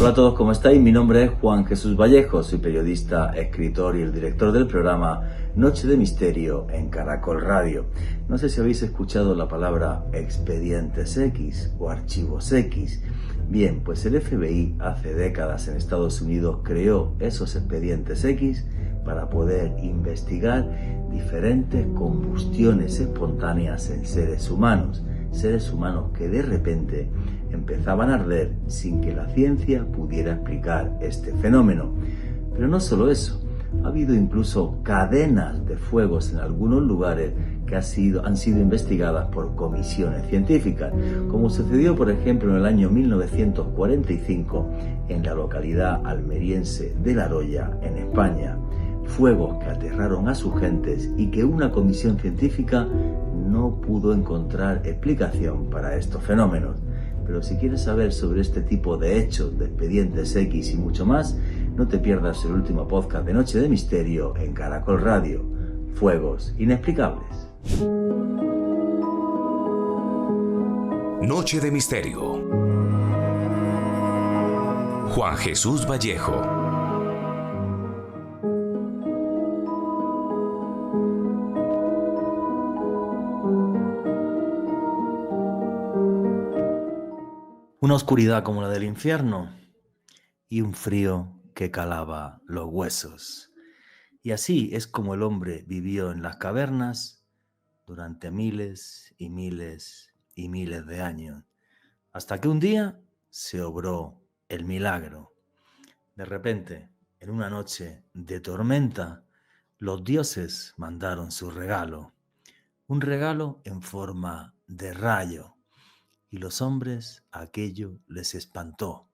Hola a todos, ¿cómo estáis? Mi nombre es Juan Jesús Vallejo, soy periodista, escritor y el director del programa Noche de Misterio en Caracol Radio. No sé si habéis escuchado la palabra expedientes X o archivos X. Bien, pues el FBI hace décadas en Estados Unidos creó esos expedientes X para poder investigar diferentes combustiones espontáneas en seres humanos que de repente empezaban a arder sin que la ciencia pudiera explicar este fenómeno. Pero no solo eso, ha habido incluso cadenas de fuegos en algunos lugares que han sido investigadas por comisiones científicas, como sucedió por ejemplo en el año 1945 en la localidad almeriense de La Roya, en España. Fuegos que aterraron a sus gentes y que una comisión científica no pudo encontrar explicación para estos fenómenos. Pero si quieres saber sobre este tipo de hechos, de expedientes X y mucho más, no te pierdas el último podcast de Noche de Misterio en Caracol Radio. Fuegos inexplicables. Noche de Misterio. Juan Jesús Vallejo. Una oscuridad como la del infierno y un frío que calaba los huesos. Y así es como el hombre vivió en las cavernas durante miles y miles y miles de años, hasta que un día se obró el milagro. De repente, en una noche de tormenta, los dioses mandaron su regalo, un regalo en forma de rayo, y los hombres aquello les espantó.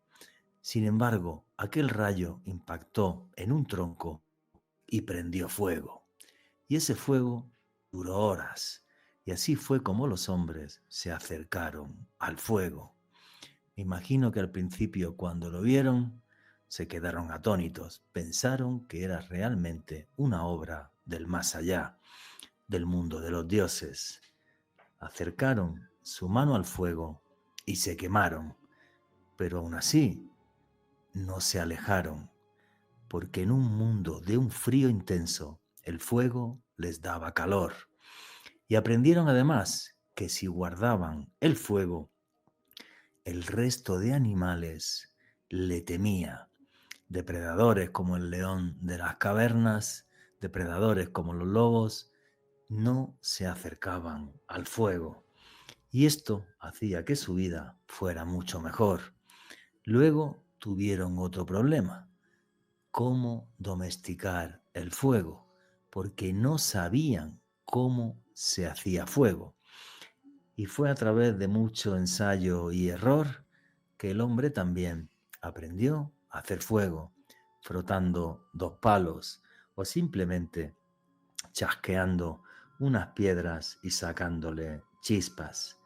Sin embargo, aquel rayo impactó en un tronco y prendió fuego. Y ese fuego duró horas, y así fue como los hombres se acercaron al fuego. Me imagino que al principio, cuando lo vieron, se quedaron atónitos, pensaron que era realmente una obra del más allá, del mundo de los dioses. Acercaron su mano al fuego y se quemaron, pero aún así no se alejaron, porque en un mundo de un frío intenso, el fuego les daba calor. Y aprendieron además que si guardaban el fuego, el resto de animales le temía. Depredadores como el león de las cavernas, depredadores como los lobos, no se acercaban al fuego. Y esto hacía que su vida fuera mucho mejor. Luego tuvieron otro problema: cómo domesticar el fuego, porque no sabían cómo se hacía fuego. Y fue a través de mucho ensayo y error que el hombre también aprendió a hacer fuego, frotando dos palos o simplemente chasqueando unas piedras y sacándole chispas.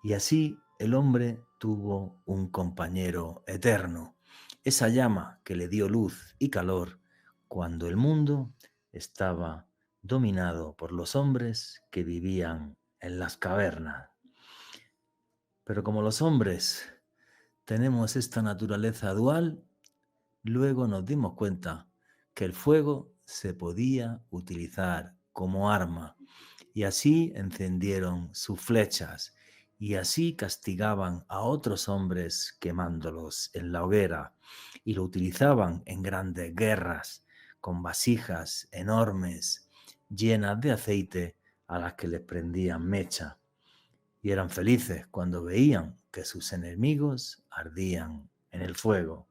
Y así el hombre tuvo un compañero eterno, esa llama que le dio luz y calor cuando el mundo estaba dominado por los hombres que vivían en las cavernas. Pero como los hombres tenemos esta naturaleza dual, luego nos dimos cuenta que el fuego se podía utilizar como arma, y así encendieron sus flechas, y así castigaban a otros hombres quemándolos en la hoguera, y lo utilizaban en grandes guerras, con vasijas enormes llenas de aceite a las que les prendían mecha, y eran felices cuando veían que sus enemigos ardían en el fuego.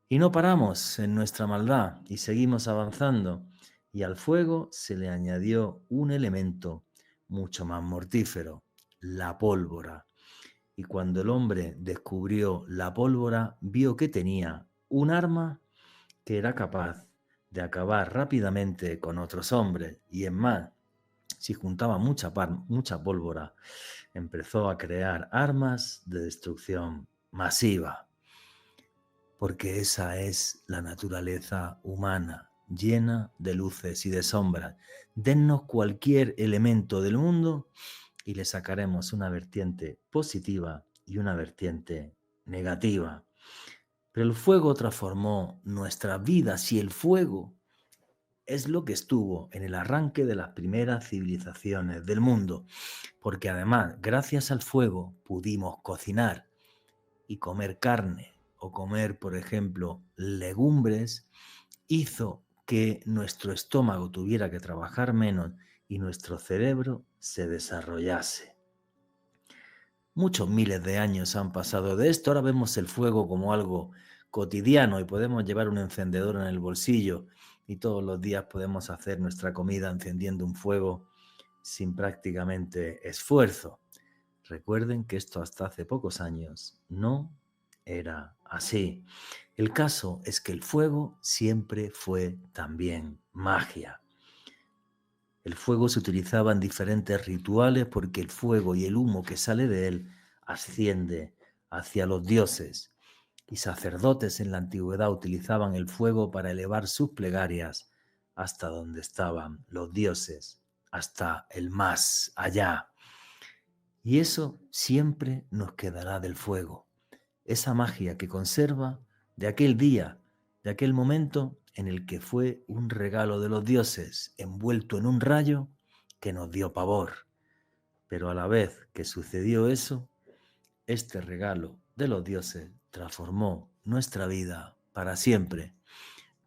Y no paramos en nuestra maldad y seguimos avanzando, y al fuego se le añadió un elemento mucho más mortífero: la pólvora. Y cuando el hombre descubrió la pólvora, vio que tenía un arma que era capaz de acabar rápidamente con otros hombres. Y es más, si juntaba mucha pólvora, empezó a crear armas de destrucción masiva. Porque esa es la naturaleza humana, llena de luces y de sombras. Dennos cualquier elemento del mundo y le sacaremos una vertiente positiva y una vertiente negativa. Pero el fuego transformó nuestras vidas y el fuego es lo que estuvo en el arranque de las primeras civilizaciones del mundo, porque además, gracias al fuego, pudimos cocinar y comer carne o comer, por ejemplo, legumbres, hizo que nuestro estómago tuviera que trabajar menos y nuestro cerebro se desarrollase. Muchos miles de años han pasado de esto, ahora vemos el fuego como algo cotidiano y podemos llevar un encendedor en el bolsillo y todos los días podemos hacer nuestra comida encendiendo un fuego sin prácticamente esfuerzo. Recuerden que esto hasta hace pocos años no era así. El caso es que el fuego siempre fue también magia. El fuego se utilizaba en diferentes rituales porque el fuego y el humo que sale de él asciende hacia los dioses. Y sacerdotes en la antigüedad utilizaban el fuego para elevar sus plegarias hasta donde estaban los dioses, hasta el más allá. Y eso siempre nos quedará del fuego, esa magia que conserva de aquel día, de aquel momento en el que fue un regalo de los dioses envuelto en un rayo que nos dio pavor. Pero a la vez que sucedió eso, este regalo de los dioses transformó nuestra vida para siempre.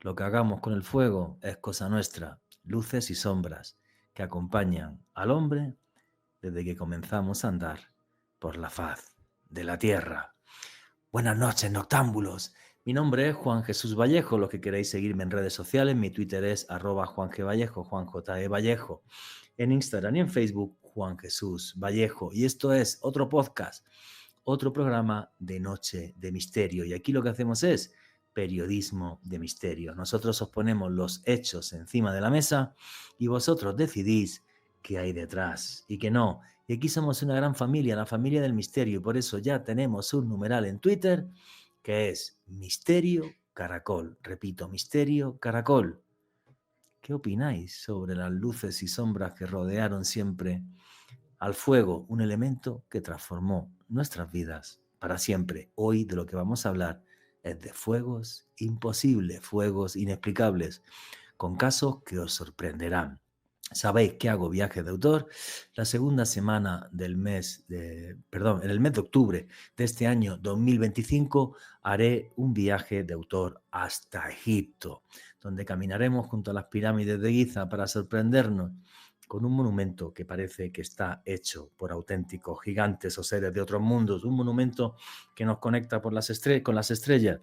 Lo que hagamos con el fuego es cosa nuestra, luces y sombras que acompañan al hombre desde que comenzamos a andar por la faz de la tierra. Buenas noches, noctámbulos. Mi nombre es Juan Jesús Vallejo. Los que queréis seguirme en redes sociales, mi Twitter es @JuanGVallejo, Juan J. E. Vallejo. En Instagram y en Facebook, Juan Jesús Vallejo. Y esto es otro podcast, otro programa de Noche de Misterio. Y aquí lo que hacemos es periodismo de misterio. Nosotros os ponemos los hechos encima de la mesa y vosotros decidís qué hay detrás y qué no. Y aquí somos una gran familia, la familia del misterio, y por eso ya tenemos un numeral en Twitter que es Misterio Caracol. Repito, Misterio Caracol. ¿Qué opináis sobre las luces y sombras que rodearon siempre al fuego, un elemento que transformó nuestras vidas para siempre? Hoy de lo que vamos a hablar es de fuegos imposibles, fuegos inexplicables, con casos que os sorprenderán. Sabéis que hago viajes de autor. La segunda semana en el mes de octubre de este año 2025 haré un viaje de autor hasta Egipto, donde caminaremos junto a las pirámides de Giza para sorprendernos con un monumento que parece que está hecho por auténticos gigantes o seres de otros mundos, un monumento que nos conecta con las estrellas.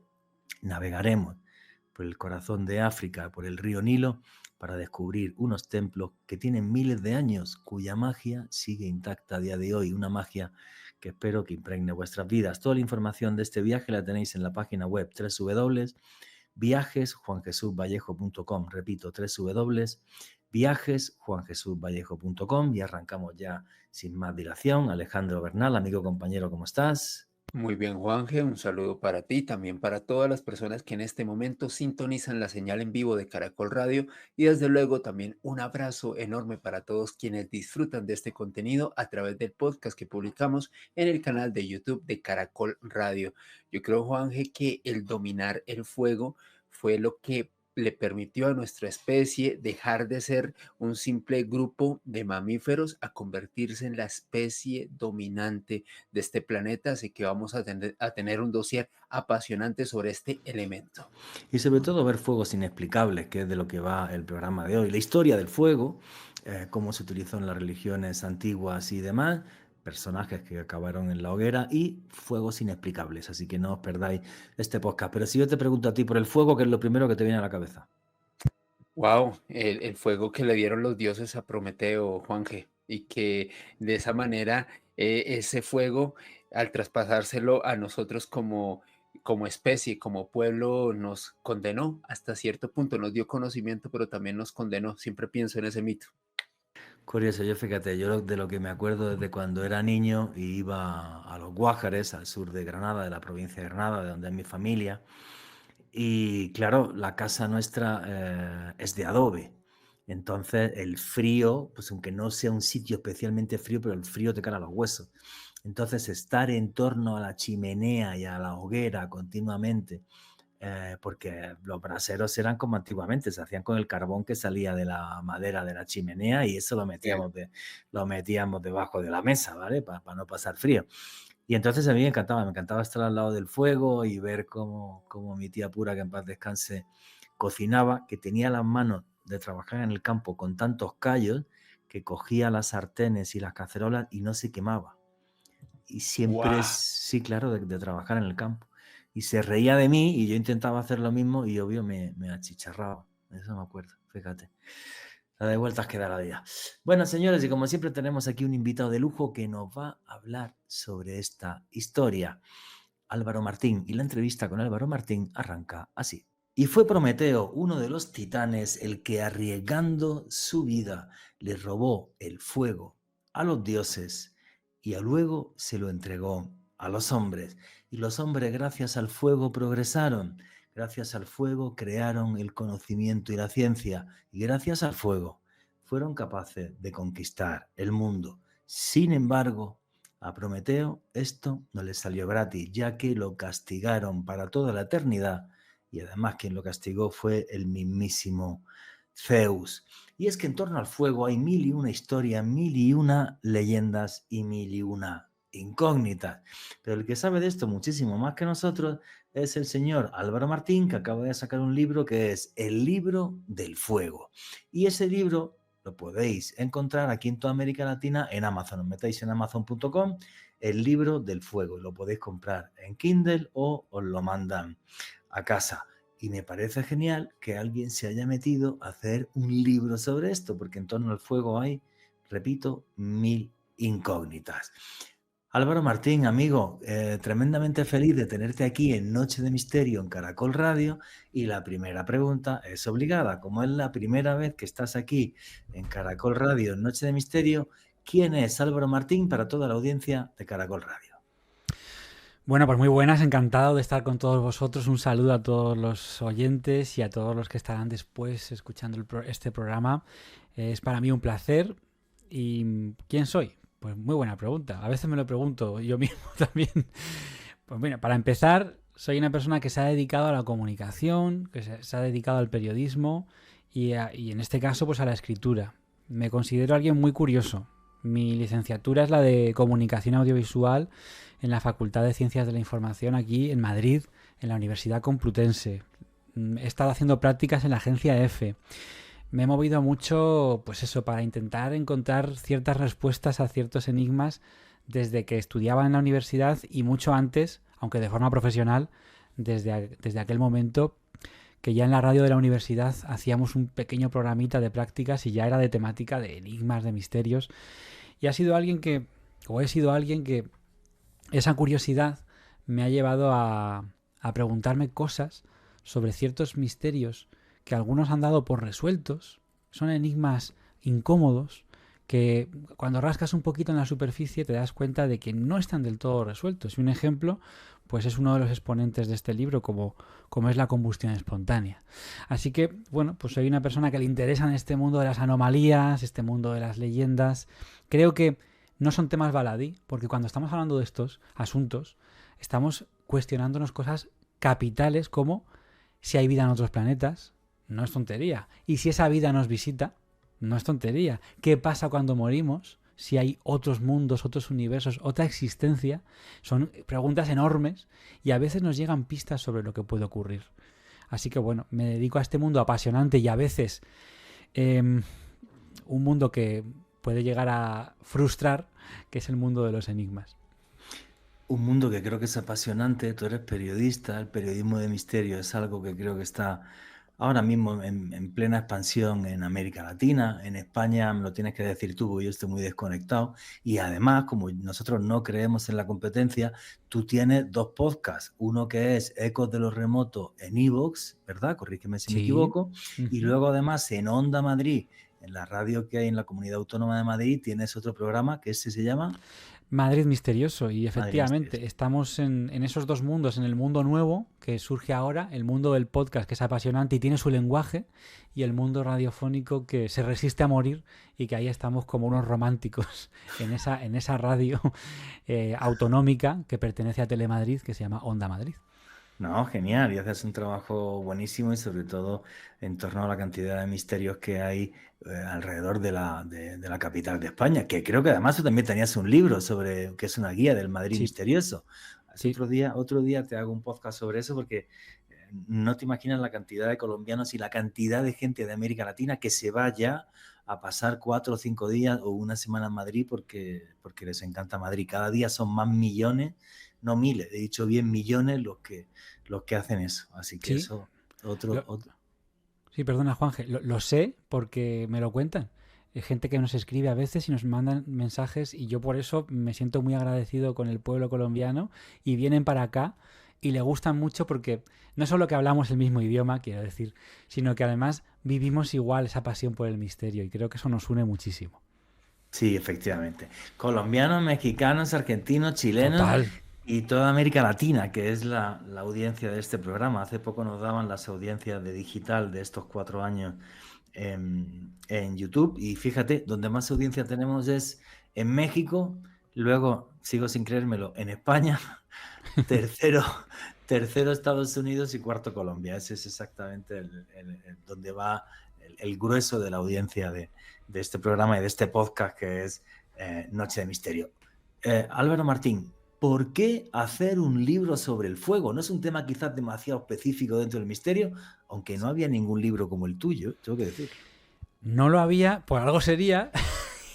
Navegaremos por el corazón de África, por el río Nilo, para descubrir unos templos que tienen miles de años, cuya magia sigue intacta a día de hoy, una magia que espero que impregne vuestras vidas. Toda la información de este viaje la tenéis en la página web www.viajesjuanjesusvallejo.com. Repito, www.viajesjuanjesusvallejo.com, y arrancamos ya sin más dilación. Alejandro Bernal, amigo, compañero, ¿cómo estás? Muy bien, Juanje, un saludo para ti, también para todas las personas que en este momento sintonizan la señal en vivo de Caracol Radio, y desde luego también un abrazo enorme para todos quienes disfrutan de este contenido a través del podcast que publicamos en el canal de YouTube de Caracol Radio. Yo creo, Juanje, que el dominar el fuego fue lo que le permitió a nuestra especie dejar de ser un simple grupo de mamíferos a convertirse en la especie dominante de este planeta, así que vamos a tener un dossier apasionante sobre este elemento. Y sobre todo ver fuegos inexplicables, que es de lo que va el programa de hoy. La historia del fuego, cómo se utilizó en las religiones antiguas y demás, personajes que acabaron en la hoguera y fuegos inexplicables. Así que no os perdáis este podcast. Pero si yo te pregunto a ti por el fuego, ¿qué es lo primero que te viene a la cabeza? Wow, el fuego que le dieron los dioses a Prometeo, Juanje, y que de esa manera ese fuego, al traspasárselo a nosotros como especie, como pueblo, nos condenó hasta cierto punto, nos dio conocimiento, pero también nos condenó. Siempre pienso en ese mito. Curioso, yo fíjate, yo de lo que me acuerdo desde cuando era niño y iba a los Guájares, al sur de Granada, de la provincia de Granada, de donde es mi familia. Y claro, la casa nuestra es de adobe. Entonces, el frío, pues aunque no sea un sitio especialmente frío, pero el frío te cala los huesos. Entonces, estar en torno a la chimenea y a la hoguera continuamente, porque los braseros eran como antiguamente, se hacían con el carbón que salía de la madera de la chimenea y eso Bien. lo metíamos debajo de la mesa, ¿vale? Para no pasar frío. Y entonces a mí me encantaba estar al lado del fuego y ver cómo mi tía Pura, que en paz descanse, cocinaba, que tenía las manos de trabajar en el campo con tantos callos que cogía las sartenes y las cacerolas y no se quemaba. Y siempre es, ¡Guau! sí, claro, de trabajar en el campo. Y se reía de mí y yo intentaba hacer lo mismo y obvio me achicharraba. Eso me acuerdo, fíjate. La de vueltas que da la vida. Bueno, señores, y como siempre tenemos aquí un invitado de lujo que nos va a hablar sobre esta historia. Álvaro Martín. Y la entrevista con Álvaro Martín arranca así. Y fue Prometeo, uno de los titanes, el que arriesgando su vida le robó el fuego a los dioses y luego se lo entregó a los hombres. Y los hombres, gracias al fuego, progresaron. Gracias al fuego crearon el conocimiento y la ciencia. Y gracias al fuego fueron capaces de conquistar el mundo. Sin embargo, a Prometeo esto no le salió gratis, ya que lo castigaron para toda la eternidad y además quien lo castigó fue el mismísimo Zeus. Y es que en torno al fuego hay mil y una historias, mil y una leyendas y mil y una incógnitas. Pero el que sabe de esto muchísimo más que nosotros es el señor Álvaro Martín, que acaba de sacar un libro que es El Libro del Fuego. Y ese libro lo podéis encontrar aquí en toda América Latina en Amazon. Os metéis en amazon.com, El Libro del Fuego. Lo podéis comprar en Kindle o os lo mandan a casa. Y me parece genial que alguien se haya metido a hacer un libro sobre esto, porque en torno al fuego hay, repito, mil incógnitas. Álvaro Martín, amigo, tremendamente feliz de tenerte aquí en Noche de Misterio en Caracol Radio. Y la primera pregunta es obligada. Como es la primera vez que estás aquí en Caracol Radio en Noche de Misterio, ¿quién es Álvaro Martín para toda la audiencia de Caracol Radio? Bueno, pues muy buenas, encantado de estar con todos vosotros. Un saludo a todos los oyentes y a todos los que estarán después escuchando este programa. Es para mí un placer. ¿Y quién soy? Pues muy buena pregunta. A veces me lo pregunto yo mismo también. Pues mira, para empezar, soy una persona que se ha dedicado a la comunicación, que se ha dedicado al periodismo y en este caso pues a la escritura. Me considero alguien muy curioso. Mi licenciatura es la de Comunicación Audiovisual en la Facultad de Ciencias de la Información aquí en Madrid, en la Universidad Complutense. He estado haciendo prácticas en la agencia EFE. Me he movido mucho, pues eso, para intentar encontrar ciertas respuestas a ciertos enigmas desde que estudiaba en la universidad y mucho antes, aunque de forma profesional, desde aquel momento que ya en la radio de la universidad hacíamos un pequeño programita de prácticas y ya era de temática de enigmas, de misterios. Y he sido alguien que esa curiosidad me ha llevado a preguntarme cosas sobre ciertos misterios que algunos han dado por resueltos. Son enigmas incómodos que cuando rascas un poquito en la superficie te das cuenta de que no están del todo resueltos. Y un ejemplo, pues es uno de los exponentes de este libro, como es la combustión espontánea. Así que, bueno, pues soy una persona que le interesa en este mundo de las anomalías, este mundo de las leyendas. Creo que no son temas baladí, porque cuando estamos hablando de estos asuntos, estamos cuestionándonos cosas capitales como si hay vida en otros planetas, no es tontería. Y si esa vida nos visita, no es tontería. ¿Qué pasa cuando morimos? Si hay otros mundos, otros universos, otra existencia. Son preguntas enormes y a veces nos llegan pistas sobre lo que puede ocurrir. Así que bueno, me dedico a este mundo apasionante y a veces un mundo que puede llegar a frustrar, que es el mundo de los enigmas. Un mundo que creo que es apasionante. Tú eres periodista, el periodismo de misterio es algo que creo que está ahora mismo en plena expansión en América Latina. En España me lo tienes que decir tú, porque yo estoy muy desconectado. Y además, como nosotros no creemos en la competencia, tú tienes dos podcasts. Uno que es Ecos de lo Remoto en iVoox, ¿verdad? Corrígeme si me equivoco. Y luego además en Onda Madrid, en la radio que hay en la Comunidad Autónoma de Madrid, tienes otro programa que ese se llama Madrid misterioso, y Madrid efectivamente misterioso. estamos en esos dos mundos, en el mundo nuevo que surge ahora, el mundo del podcast que es apasionante y tiene su lenguaje, y el mundo radiofónico que se resiste a morir y que ahí estamos como unos románticos en esa radio autonómica que pertenece a Telemadrid, que se llama Onda Madrid. No, genial, y haces un trabajo buenísimo y sobre todo en torno a la cantidad de misterios que hay alrededor de la capital de España, que creo que además tú también tenías un libro sobre, que es una guía del Madrid Sí, misterioso. sí, Otro día te hago un podcast sobre eso porque no te imaginas la cantidad de colombianos y la cantidad de gente de América Latina que se va ya a pasar 4 o 5 días o una semana en Madrid porque les encanta Madrid. Cada día son más millones, no miles, he dicho bien millones los que hacen eso. Así que sí. eso, otro. Sí, perdona, Juanje, lo sé porque me lo cuentan. Hay gente que nos escribe a veces y nos mandan mensajes, y yo por eso me siento muy agradecido con el pueblo colombiano, y vienen para acá y le gustan mucho porque no solo que hablamos el mismo idioma, quiero decir, sino que además vivimos igual esa pasión por el misterio, y creo que eso nos une muchísimo. Sí, efectivamente. Colombianos, mexicanos, argentinos, chilenos Total. y toda América Latina, que es la audiencia de este programa. Hace poco nos daban las audiencias de digital de estos 4 años en YouTube, y fíjate, donde más audiencia tenemos es en México, luego, sigo sin creérmelo, en España, tercero, tercero Estados Unidos y cuarto Colombia. Ese es exactamente donde va el grueso de la audiencia de este programa y de este podcast que es Noche de Misterio. Álvaro Martín, ¿por qué hacer un libro sobre el fuego? No es un tema quizás demasiado específico dentro del misterio, aunque no había ningún libro como el tuyo, tengo que decir. No lo había, por algo sería,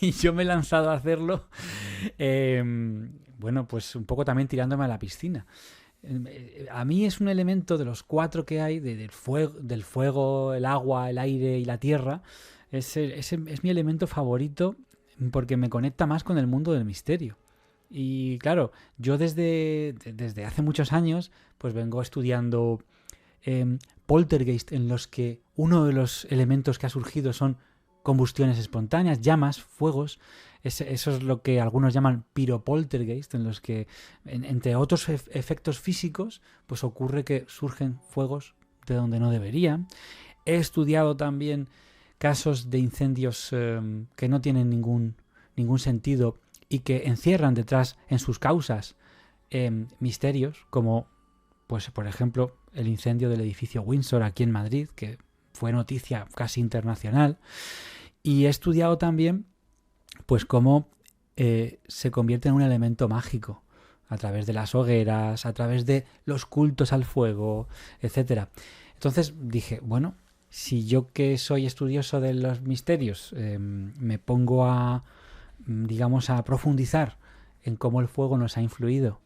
y yo me he lanzado a hacerlo. Bueno, pues un poco también tirándome a la piscina. A mí es un elemento de los 4 que hay, del fuego, el agua, el aire y la tierra. Ese es mi elemento favorito porque me conecta más con el mundo del misterio. Y claro, yo desde hace muchos años pues vengo estudiando poltergeist, en los que uno de los elementos que ha surgido son combustiones espontáneas, llamas, fuegos. Eso es lo que algunos llaman piropoltergeist, en los que, entre otros efectos físicos, pues ocurre que surgen fuegos de donde no deberían. He estudiado también casos de incendios que no tienen ningún sentido y que encierran detrás en sus causas misterios, como, pues, por ejemplo, el incendio del edificio Windsor aquí en Madrid, que fue noticia casi internacional. Y he estudiado también pues cómo se convierte en un elemento mágico a través de las hogueras, a través de los cultos al fuego, etcétera. Entonces dije, bueno, si yo, que soy estudioso de los misterios, me pongo a profundizar en cómo el fuego nos ha influido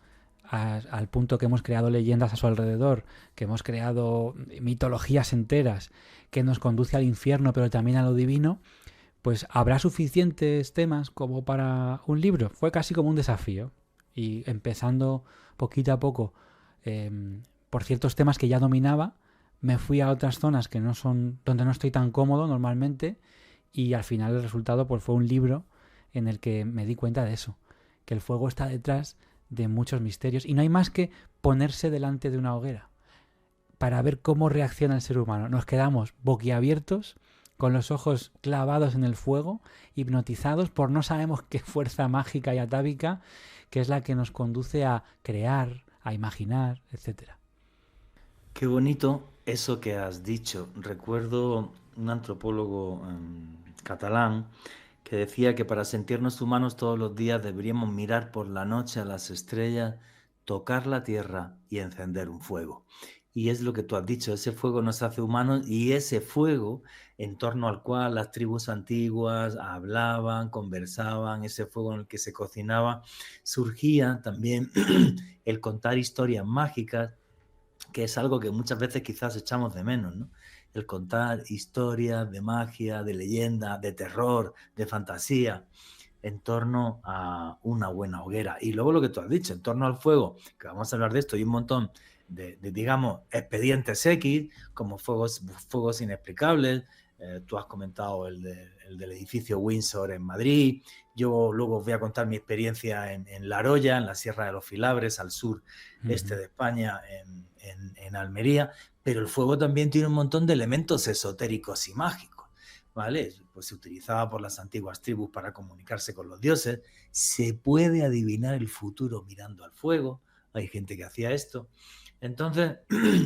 al punto que hemos creado leyendas a su alrededor, que hemos creado mitologías enteras, que nos conduce al infierno pero también a lo divino, pues habrá suficientes temas como para un libro. Fue casi como un desafío, y empezando poquito a poco por ciertos temas que ya dominaba, me fui a otras zonas que no son, donde no estoy tan cómodo normalmente, y al final el resultado pues fue un libro en el que me di cuenta de eso, que el fuego está detrás de muchos misterios, y no hay más que ponerse delante de una hoguera para ver cómo reacciona el ser humano. Nos quedamos boquiabiertos, con los ojos clavados en el fuego, hipnotizados por no sabemos qué fuerza mágica y atávica, que es la que nos conduce a crear, a imaginar, etcétera. Qué bonito eso que has dicho. Recuerdo un antropólogo catalán que decía que para sentirnos humanos todos los días deberíamos mirar por la noche a las estrellas, tocar la tierra y encender un fuego. Y es lo que tú has dicho, ese fuego nos hace humanos, y ese fuego en torno al cual las tribus antiguas hablaban, conversaban, ese fuego en el que se cocinaba, surgía también el contar historias mágicas, que es algo que muchas veces quizás echamos de menos, ¿no? El contar historias de magia, de leyenda, de terror, de fantasía, en torno a una buena hoguera. Y luego lo que tú has dicho, en torno al fuego, que vamos a hablar de esto, y un montón de digamos, expedientes X, como fuegos inexplicables, Tú has comentado el del edificio Windsor en Madrid. Yo luego os voy a contar mi experiencia en La Roya, en la Sierra de los Filabres, al sur este de España, en Almería. Pero el fuego también tiene un montón de elementos esotéricos y mágicos, ¿vale? Pues se utilizaba por las antiguas tribus para comunicarse con los dioses. Se puede adivinar el futuro mirando al fuego. Hay gente que hacía esto. Entonces,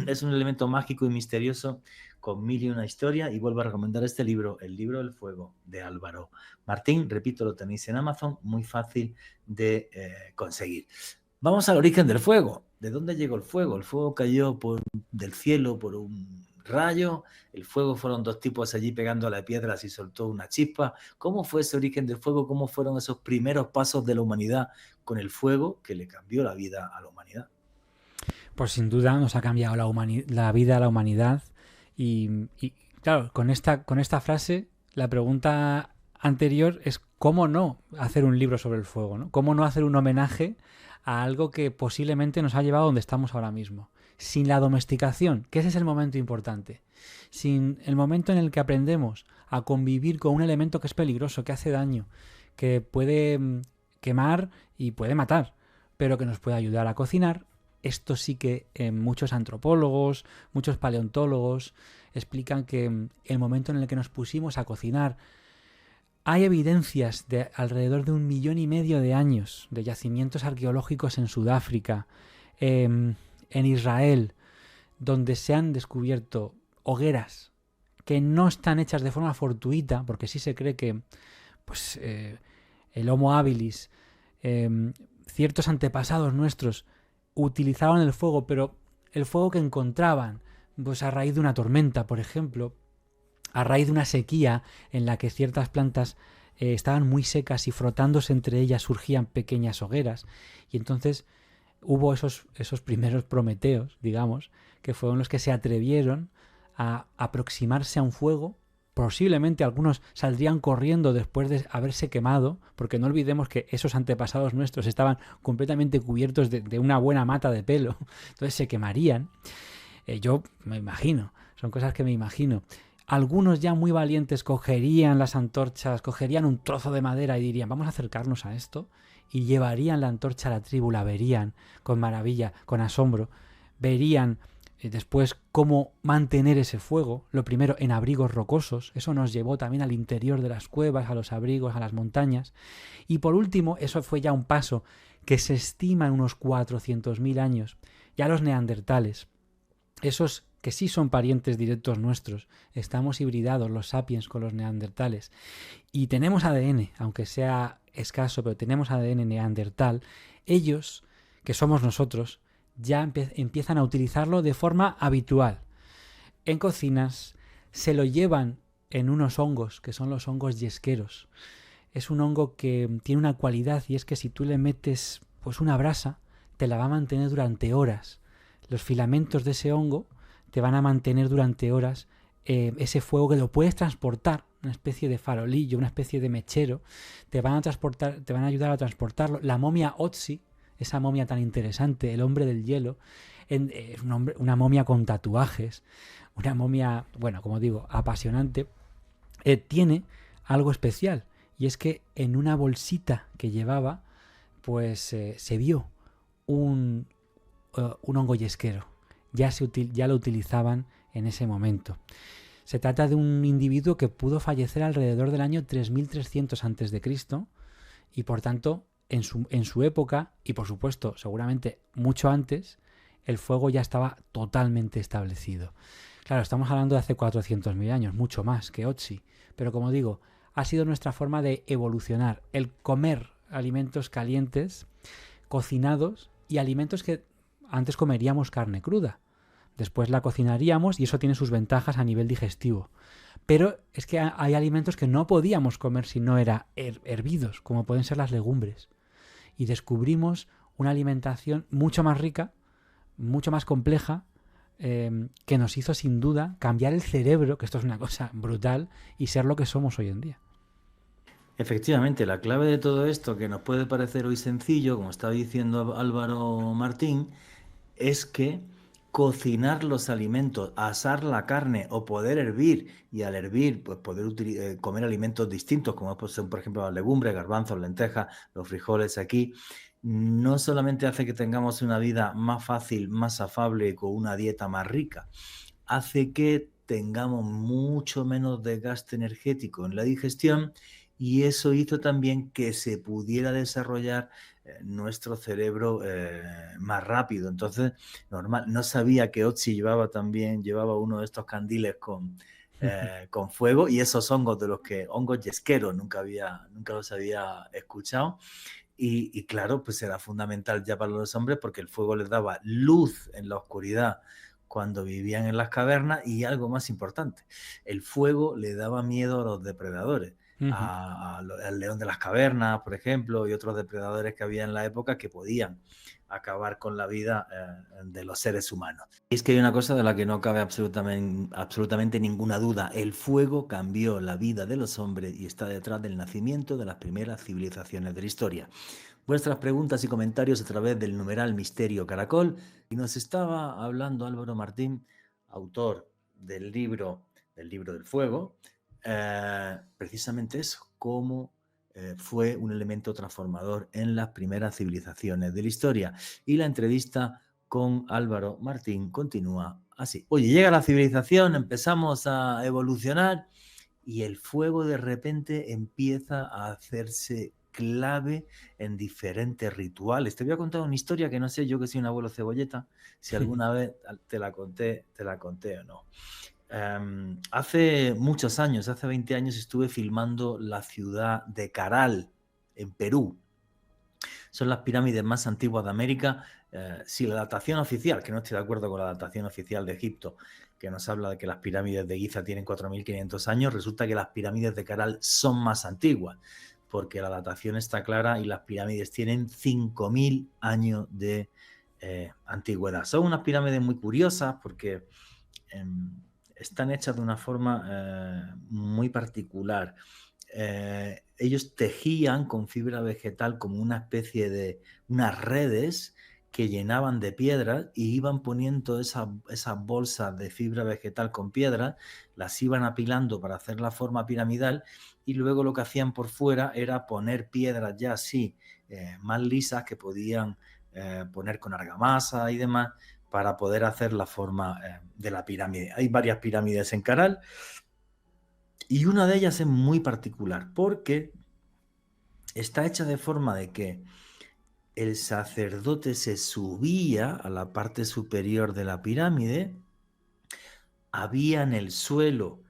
es un elemento mágico y misterioso con mil y una historia, y vuelvo a recomendar este libro, El libro del fuego, de Álvaro Martín. Repito, lo tenéis en Amazon, muy fácil de conseguir. Vamos al origen del fuego. ¿De dónde llegó el fuego? El fuego cayó del cielo por un rayo. El fuego fueron dos tipos allí pegando a las piedras y soltó una chispa. ¿Cómo fue ese origen del fuego? ¿Cómo fueron esos primeros pasos de la humanidad con el fuego que le cambió la vida a la humanidad? Pues sin duda nos ha cambiado la vida a la humanidad. Y claro, con esta frase, la pregunta anterior es ¿cómo no hacer un libro sobre el fuego, ¿no? ¿Cómo no hacer un homenaje a algo que posiblemente nos ha llevado a donde estamos ahora mismo? Sin la domesticación, que ese es el momento importante. Sin el momento en el que aprendemos a convivir con un elemento que es peligroso, que hace daño, que puede quemar y puede matar, pero que nos puede ayudar a cocinar. Esto sí que muchos antropólogos, muchos paleontólogos explican que el momento en el que nos pusimos a cocinar, hay evidencias de alrededor de 1,5 millones de años de yacimientos arqueológicos en Sudáfrica, en Israel, donde se han descubierto hogueras que no están hechas de forma fortuita, porque sí se cree que pues, el Homo habilis, ciertos antepasados nuestros, utilizaban el fuego, pero el fuego que encontraban, pues a raíz de una tormenta, por ejemplo, a raíz de una sequía en la que ciertas plantas estaban muy secas y frotándose entre ellas surgían pequeñas hogueras. Y entonces hubo esos primeros prometeos, digamos, que fueron los que se atrevieron a aproximarse a un fuego. Posiblemente algunos saldrían corriendo después de haberse quemado, porque no olvidemos que esos antepasados nuestros estaban completamente cubiertos de una buena mata de pelo, entonces se quemarían. Yo me imagino, son cosas que me imagino. Algunos ya muy valientes cogerían las antorchas, cogerían un trozo de madera y dirían, vamos a acercarnos a esto, y llevarían la antorcha a la tribu, la verían con maravilla, con asombro, verían después cómo mantener ese fuego, lo primero en abrigos rocosos, eso nos llevó también al interior de las cuevas, a los abrigos, a las montañas, y por último, eso fue ya un paso que se estima en unos 400.000 años, ya los neandertales, esos que sí son parientes directos nuestros, estamos hibridados los sapiens con los neandertales, y tenemos ADN, aunque sea escaso, pero tenemos ADN neandertal, ellos, que somos nosotros, ya empiezan a utilizarlo de forma habitual. En cocinas se lo llevan en unos hongos, que son los hongos yesqueros. Es un hongo que tiene una cualidad y es que si tú le metes pues una brasa, te la va a mantener durante horas. Los filamentos de ese hongo te van a mantener durante horas ese fuego que lo puedes transportar, una especie de farolillo, una especie de mechero, te van a ayudar a transportarlo. La momia Otzi, esa momia tan interesante, el hombre del hielo, es una momia con tatuajes, una momia, bueno, como digo, apasionante, tiene algo especial, y es que en una bolsita que llevaba, pues se vio un hongo yesquero, ya lo utilizaban en ese momento. Se trata de un individuo que pudo fallecer alrededor del año 3300 a.C. y por tanto en su época, y por supuesto seguramente mucho antes, el fuego ya estaba totalmente establecido. Claro, estamos hablando de hace 400.000 años, mucho más que Otzi, pero como digo, ha sido nuestra forma de evolucionar, el comer alimentos calientes, cocinados, y alimentos que antes comeríamos carne cruda, después la cocinaríamos y eso tiene sus ventajas a nivel digestivo. Pero es que hay alimentos que no podíamos comer si no eran hervidos, como pueden ser las legumbres. Y descubrimos una alimentación mucho más rica, mucho más compleja, que nos hizo sin duda cambiar el cerebro, que esto es una cosa brutal, y ser lo que somos hoy en día. Efectivamente, la clave de todo esto, que nos puede parecer hoy sencillo, como estaba diciendo Álvaro Martín, es que cocinar los alimentos, asar la carne o poder hervir, y al hervir pues poder comer alimentos distintos, como son por ejemplo las legumbres, garbanzos, lentejas, los frijoles aquí, no solamente hace que tengamos una vida más fácil, más afable, con una dieta más rica, hace que tengamos mucho menos desgaste energético en la digestión, y eso hizo también que se pudiera desarrollar nuestro cerebro más rápido. Entonces, normal, no sabía que Otzi llevaba uno de estos candiles con fuego, y esos hongos hongos yesqueros, nunca los había escuchado. Y claro, pues era fundamental ya para los hombres, porque el fuego les daba luz en la oscuridad cuando vivían en las cavernas, y algo más importante, el fuego le daba miedo a los depredadores, al león de las cavernas, por ejemplo, y otros depredadores que había en la época que podían acabar con la vida de los seres humanos. Y es que hay una cosa de la que no cabe absolutamente ninguna duda: el fuego cambió la vida de los hombres y está detrás del nacimiento de las primeras civilizaciones de la historia. Vuestras preguntas y comentarios a través del numeral Misterio Caracol. Y nos estaba hablando Álvaro Martín, autor del libro del fuego, precisamente eso, cómo fue un elemento transformador en las primeras civilizaciones de la historia. Y la entrevista con Álvaro Martín continúa así. Oye, llega la civilización, empezamos a evolucionar, y el fuego de repente empieza a hacerse clave en diferentes rituales. Te voy a contar una historia que no sé, yo que soy un abuelo cebolleta, si alguna vez te la conté o no. Hace muchos años, hace 20 años, estuve filmando la ciudad de Caral, en Perú. Son las pirámides más antiguas de América. Si la datación oficial, que no estoy de acuerdo con la datación oficial de Egipto, que nos habla de que las pirámides de Giza tienen 4.500 años, resulta que las pirámides de Caral son más antiguas, porque la datación está clara y las pirámides tienen 5.000 años de antigüedad. Son unas pirámides muy curiosas porque están hechas de una forma muy particular. Ellos tejían con fibra vegetal como una especie de unas redes que llenaban de piedras, y iban poniendo esas bolsas de fibra vegetal con piedras, las iban apilando para hacer la forma piramidal, y luego lo que hacían por fuera era poner piedras ya así más lisas, que podían poner con argamasa y demás, para poder hacer la forma de la pirámide. Hay varias pirámides en Caral, y una de ellas es muy particular porque está hecha de forma de que el sacerdote se subía a la parte superior de la pirámide, había en el suelo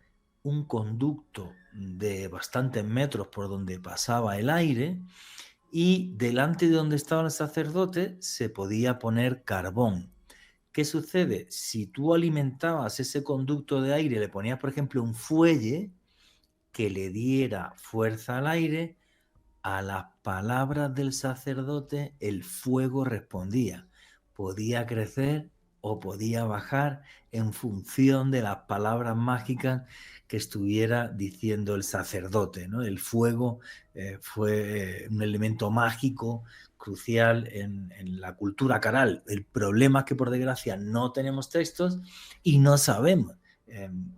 un conducto de bastantes metros por donde pasaba el aire, y delante de donde estaba el sacerdote se podía poner carbón. ¿Qué sucede? Si tú alimentabas ese conducto de aire, le ponías, por ejemplo, un fuelle que le diera fuerza al aire, a las palabras del sacerdote el fuego respondía. Podía crecer o podía bajar en función de las palabras mágicas que estuviera diciendo el sacerdote, ¿no? El fuego fue un elemento mágico crucial en la cultura caral. El problema es que, por desgracia, no tenemos textos y no sabemos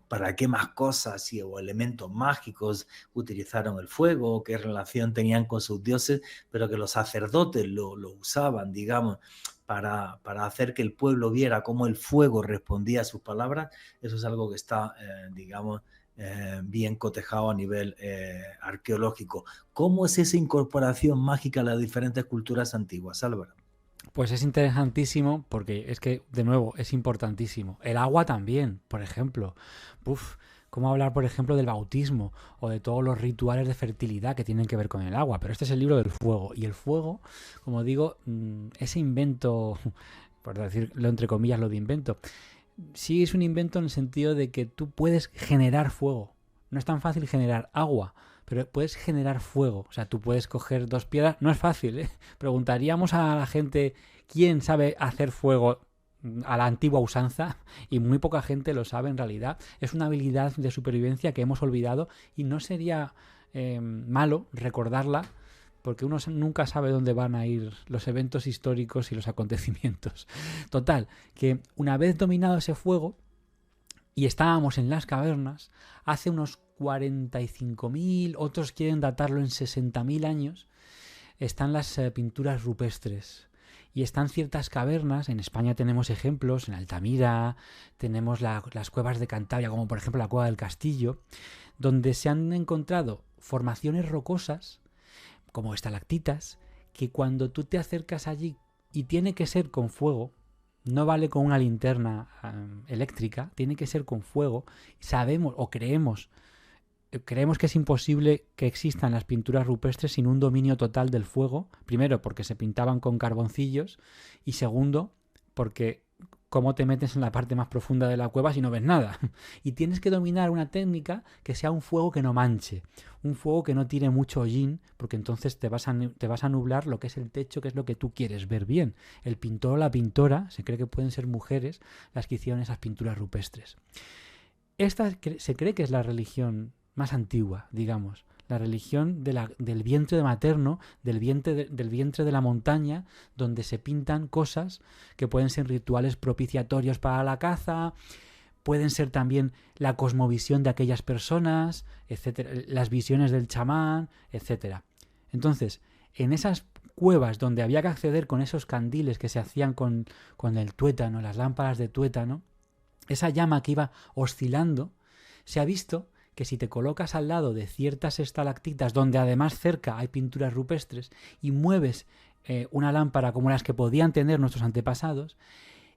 para qué más cosas o elementos mágicos utilizaron el fuego, qué relación tenían con sus dioses, pero que los sacerdotes lo usaban, digamos, para hacer que el pueblo viera cómo el fuego respondía a sus palabras. Eso es algo que está, digamos, bien cotejado a nivel arqueológico. ¿Cómo es esa incorporación mágica a las diferentes culturas antiguas, Álvaro? Pues es interesantísimo porque es que, de nuevo, es importantísimo. El agua también, por ejemplo. ¿Cómo hablar, por ejemplo, del bautismo o de todos los rituales de fertilidad que tienen que ver con el agua? Pero este es el libro del fuego. Y el fuego, como digo, ese invento, por decirlo entre comillas, lo de invento, sí es un invento en el sentido de que tú puedes generar fuego. No es tan fácil generar agua, pero puedes generar fuego. O sea, tú puedes coger dos piedras. No es fácil, ¿eh? Preguntaríamos a la gente quién sabe hacer fuego a la antigua usanza, y muy poca gente lo sabe en realidad. Es una habilidad de supervivencia que hemos olvidado, y no sería malo recordarla porque uno nunca sabe dónde van a ir los eventos históricos y los acontecimientos. Total, que una vez dominado ese fuego y estábamos en las cavernas, hace unos 45.000, otros quieren datarlo en 60.000 años, están las pinturas rupestres. Y están ciertas cavernas, en España tenemos ejemplos, en Altamira, tenemos las cuevas de Cantabria, como por ejemplo la Cueva del Castillo, donde se han encontrado formaciones rocosas, como estalactitas, que cuando tú te acercas allí, y tiene que ser con fuego, no vale con una linterna eléctrica, tiene que ser con fuego, sabemos o creemos que es imposible que existan las pinturas rupestres sin un dominio total del fuego, primero porque se pintaban con carboncillos y segundo porque cómo te metes en la parte más profunda de la cueva si no ves nada. Y tienes que dominar una técnica que sea un fuego que no manche, un fuego que no tire mucho hollín, porque entonces te vas a nublar lo que es el techo, que es lo que tú quieres ver bien. El pintor o la pintora, se cree que pueden ser mujeres las que hicieron esas pinturas rupestres. Esta se cree que es la religión más antigua, digamos, la religión del vientre materno, del vientre de la montaña, donde se pintan cosas que pueden ser rituales propiciatorios para la caza, pueden ser también la cosmovisión de aquellas personas, etcétera, las visiones del chamán, etcétera. Entonces, en esas cuevas donde había que acceder con esos candiles que se hacían con el tuétano, las lámparas de tuétano, esa llama que iba oscilando, se ha visto que si te colocas al lado de ciertas estalactitas, donde además cerca hay pinturas rupestres, y mueves una lámpara como las que podían tener nuestros antepasados,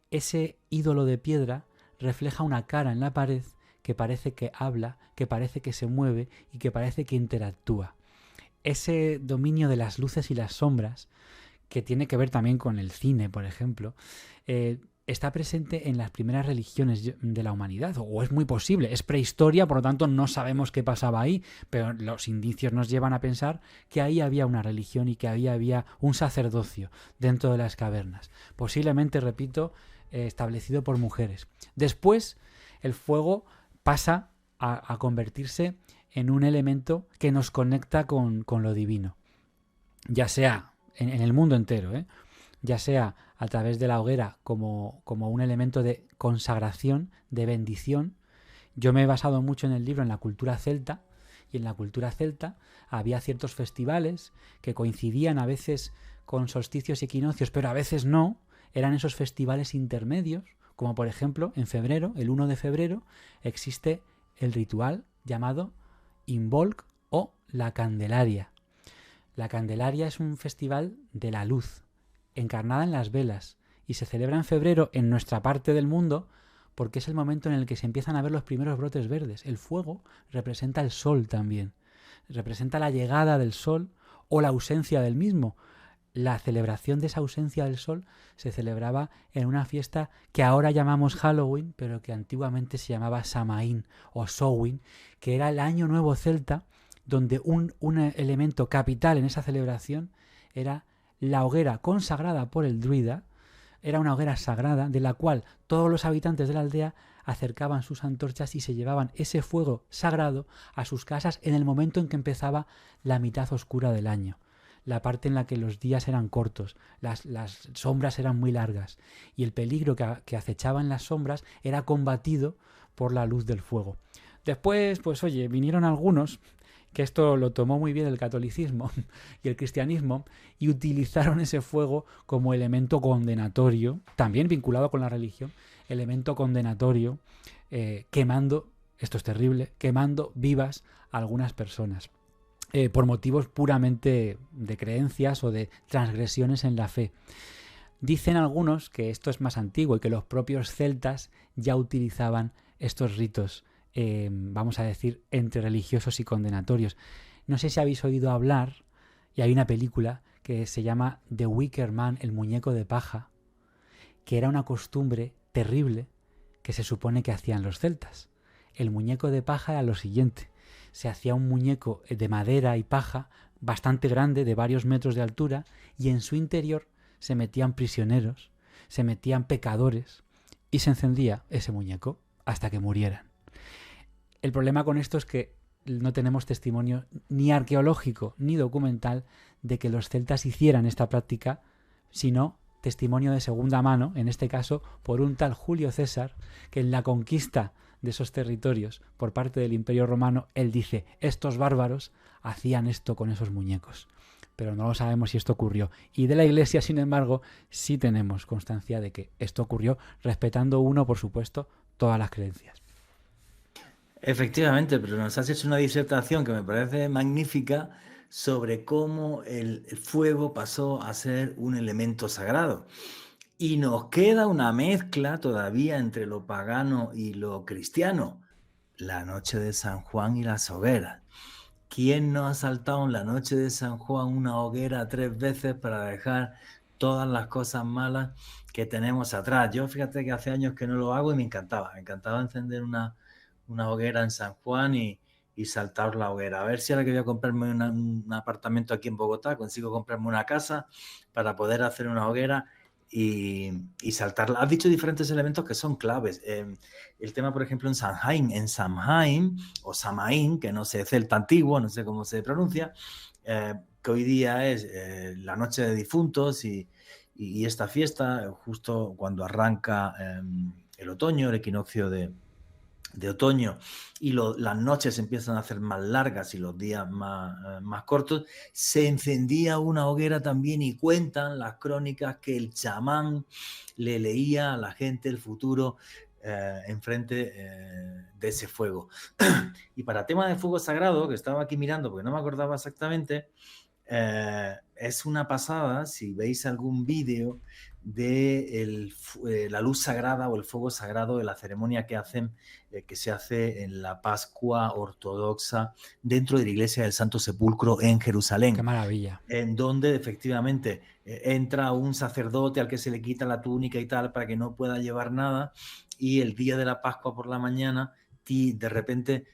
ese ídolo de piedra refleja una cara en la pared que parece que habla, que parece que se mueve y que parece que interactúa. Ese dominio de las luces y las sombras, que tiene que ver también con el cine, por ejemplo, está presente en las primeras religiones de la humanidad, o es muy posible, es prehistoria, por lo tanto no sabemos qué pasaba ahí, pero los indicios nos llevan a pensar que ahí había una religión y que ahí había un sacerdocio dentro de las cavernas, posiblemente, repito, establecido por mujeres. Después el fuego pasa a convertirse en un elemento que nos conecta con lo divino, ya sea en el mundo entero, ya sea a través de la hoguera como un elemento de consagración, de bendición. Yo me he basado mucho en el libro en la cultura celta, y en la cultura celta había ciertos festivales que coincidían a veces con solsticios y equinoccios, pero a veces no, eran esos festivales intermedios, como por ejemplo en febrero, el 1 de febrero, existe el ritual llamado Imbolc o la Candelaria. La Candelaria es un festival de la luz, encarnada en las velas, y se celebra en febrero en nuestra parte del mundo porque es el momento en el que se empiezan a ver los primeros brotes verdes. El fuego representa el sol también, representa la llegada del sol o la ausencia del mismo. La celebración de esa ausencia del sol se celebraba en una fiesta que ahora llamamos Halloween, pero que antiguamente se llamaba Samaín o Samhain, que era el año nuevo celta, donde un elemento capital en esa celebración era la hoguera consagrada por el druida. Era una hoguera sagrada de la cual todos los habitantes de la aldea acercaban sus antorchas y se llevaban ese fuego sagrado a sus casas en el momento en que empezaba la mitad oscura del año, la parte en la que los días eran cortos, las sombras eran muy largas y el peligro que acechaba en las sombras era combatido por la luz del fuego. Después, pues oye, vinieron algunos que esto lo tomó muy bien el catolicismo y el cristianismo, y utilizaron ese fuego como elemento condenatorio, también vinculado con la religión, elemento condenatorio, quemando, esto es terrible, quemando vivas a algunas personas, por motivos puramente de creencias o de transgresiones en la fe. Dicen algunos que esto es más antiguo y que los propios celtas ya utilizaban estos ritos, vamos a decir, entre religiosos y condenatorios. No sé si habéis oído hablar, y hay una película que se llama The Wicker Man, el muñeco de paja, que era una costumbre terrible que se supone que hacían los celtas. El muñeco de paja era lo siguiente: se hacía un muñeco de madera y paja bastante grande, de varios metros de altura, y en su interior se metían prisioneros, se metían pecadores, y se encendía ese muñeco hasta que murieran. El problema con esto es que no tenemos testimonio ni arqueológico ni documental de que los celtas hicieran esta práctica, sino testimonio de segunda mano, en este caso por un tal Julio César, que en la conquista de esos territorios por parte del Imperio Romano, él dice, estos bárbaros hacían esto con esos muñecos. Pero no lo sabemos si esto ocurrió. Y de la Iglesia, sin embargo, sí tenemos constancia de que esto ocurrió, respetando uno, por supuesto, todas las creencias. Efectivamente, pero nos has hecho una disertación que me parece magnífica sobre cómo el fuego pasó a ser un elemento sagrado. Y nos queda una mezcla todavía entre lo pagano y lo cristiano. La noche de San Juan y las hogueras. ¿Quién no ha saltado en la noche de San Juan una hoguera 3 veces para dejar todas las cosas malas que tenemos atrás? Yo fíjate que hace años que no lo hago y me encantaba encender una hoguera en San Juan y saltar la hoguera. A ver si ahora que voy a comprarme un apartamento aquí en Bogotá, consigo comprarme una casa para poder hacer una hoguera y saltarla. Has dicho diferentes elementos que son claves. El tema, por ejemplo, en Samhain, o Samaín, que no sé, celta antiguo, no sé cómo se pronuncia, que hoy día es la noche de difuntos y esta fiesta, justo cuando arranca el otoño, el equinoccio de otoño, y las noches empiezan a hacer más largas y los días más cortos, se encendía una hoguera también y cuentan las crónicas que el chamán le leía a la gente el futuro enfrente de ese fuego. Y para tema de fuego sagrado, que estaba aquí mirando porque no me acordaba exactamente, es una pasada si veis algún vídeo de la luz sagrada o el fuego sagrado de la ceremonia que hacen, que se hace en la Pascua ortodoxa dentro de la iglesia del Santo Sepulcro en Jerusalén. ¡Qué maravilla! En donde efectivamente entra un sacerdote al que se le quita la túnica y tal para que no pueda llevar nada, y el día de la Pascua por la mañana de repente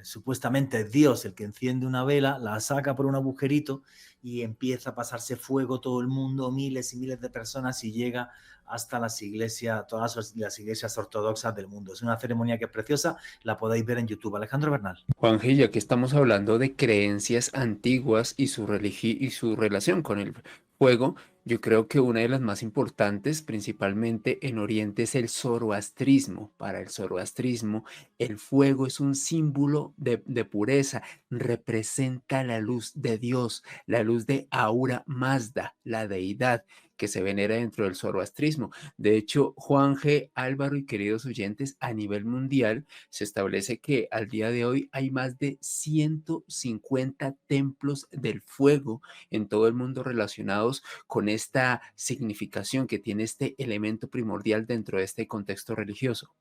supuestamente es Dios el que enciende una vela, la saca por un agujerito y empieza a pasarse fuego todo el mundo, miles y miles de personas, y llega hasta las iglesias, todas las iglesias ortodoxas del mundo. Es una ceremonia que es preciosa, la podéis ver en YouTube. Alejandro Bernal. Juanje, ya que estamos hablando de creencias antiguas y su relación con el fuego, yo creo que una de las más importantes, principalmente en Oriente, es el zoroastrismo. Para el zoroastrismo, el fuego es un símbolo de pureza, representa la luz de Dios, la luz de Ahura Mazda, la deidad que se venera dentro del zoroastrismo. De hecho, Juanje, Álvaro y queridos oyentes, a nivel mundial se establece que al día de hoy hay más de 150 templos del fuego en todo el mundo relacionados con esta significación que tiene este elemento primordial dentro de este contexto religioso.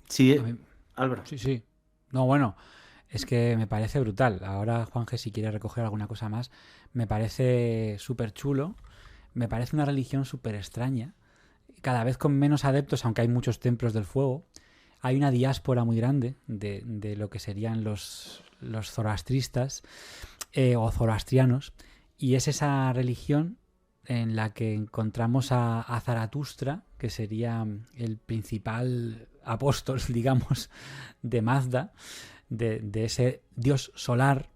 Sí, Álvaro. Sí. No, bueno, es que me parece brutal. Ahora, Juanje, si quiere recoger alguna cosa más, me parece súper chulo. Me parece una religión súper extraña, cada vez con menos adeptos, aunque hay muchos templos del fuego. Hay una diáspora muy grande de lo que serían los zoroastristas o zoroastrianos, y es esa religión en la que encontramos a Zaratustra, que sería el principal apóstol, digamos, de Mazda, de ese dios solar,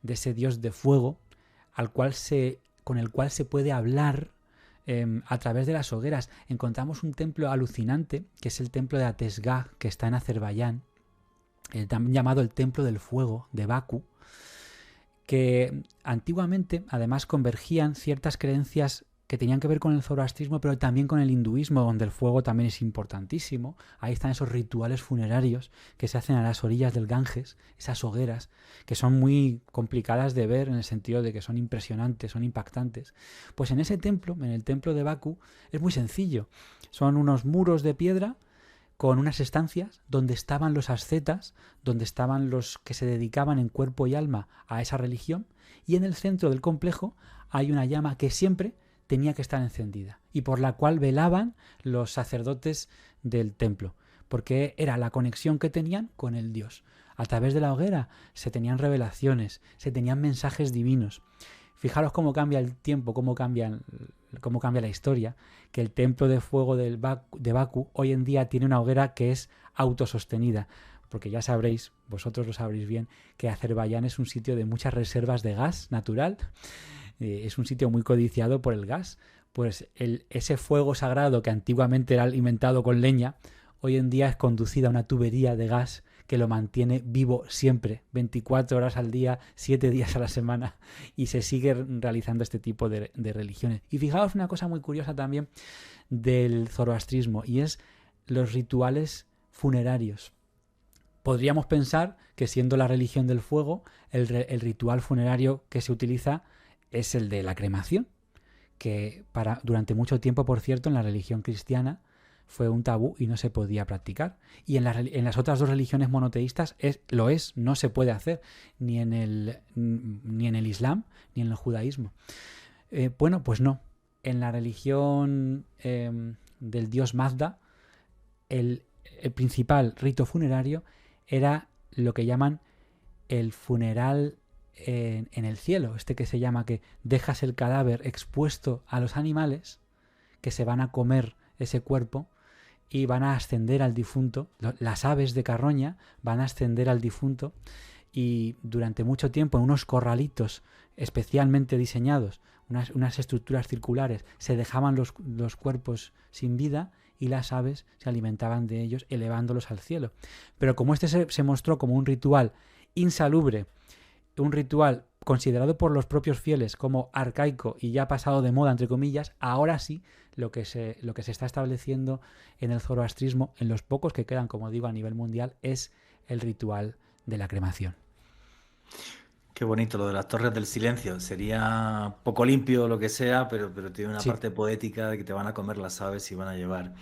de ese dios de fuego, con el cual se puede hablar a través de las hogueras. Encontramos un templo alucinante, que es el templo de Atesgah, que está en Azerbaiyán, también llamado el Templo del Fuego de Bakú, que antiguamente además convergían ciertas creencias que tenían que ver con el zoroastrismo, pero también con el hinduismo, donde el fuego también es importantísimo. Ahí están esos rituales funerarios que se hacen a las orillas del Ganges, esas hogueras, que son muy complicadas de ver en el sentido de que son impresionantes, son impactantes. Pues en ese templo, en el templo de Bakú, es muy sencillo. Son unos muros de piedra con unas estancias donde estaban los ascetas, donde estaban los que se dedicaban en cuerpo y alma a esa religión, y en el centro del complejo hay una llama que siempre tenía que estar encendida y por la cual velaban los sacerdotes del templo, porque era la conexión que tenían con el Dios. A través de la hoguera se tenían revelaciones, se tenían mensajes divinos. Fijaros cómo cambia el tiempo, cómo cambia la historia, que el templo de fuego de Bakú hoy en día tiene una hoguera que es autosostenida. porque ya sabréis, vosotros lo sabréis bien, que Azerbaiyán es un sitio de muchas reservas de gas natural, es un sitio muy codiciado por el gas, pues ese fuego sagrado que antiguamente era alimentado con leña, hoy en día es conducido a una tubería de gas que lo mantiene vivo siempre, 24 horas al día, 7 días a la semana, y se sigue realizando este tipo de religiones. Y fijaos una cosa muy curiosa también del zoroastrismo, y es los rituales funerarios. Podríamos pensar que, siendo la religión del fuego, el ritual funerario que se utiliza es el de la cremación, que durante mucho tiempo, por cierto, en la religión cristiana fue un tabú y no se podía practicar. Y en las otras dos religiones monoteístas no se puede hacer, ni en el Islam ni en el judaísmo. Bueno, pues no. En la religión del dios Mazda, el principal rito funerario era lo que llaman el funeral en el cielo, que se llama que dejas el cadáver expuesto a los animales que se van a comer ese cuerpo y van a ascender al difunto. Las aves de carroña van a ascender al difunto, y durante mucho tiempo en unos corralitos especialmente diseñados, unas estructuras circulares, se dejaban los cuerpos sin vida y las aves se alimentaban de ellos, elevándolos al cielo. Pero como se mostró como un ritual insalubre, un ritual considerado por los propios fieles como arcaico y ya pasado de moda, entre comillas, ahora sí lo que se está estableciendo en el zoroastrismo, en los pocos que quedan, como digo, a nivel mundial, es el ritual de la cremación. Qué bonito lo de las torres del silencio. Sería poco limpio lo que sea, pero tiene una parte poética de que te van a comer las aves y van a llevar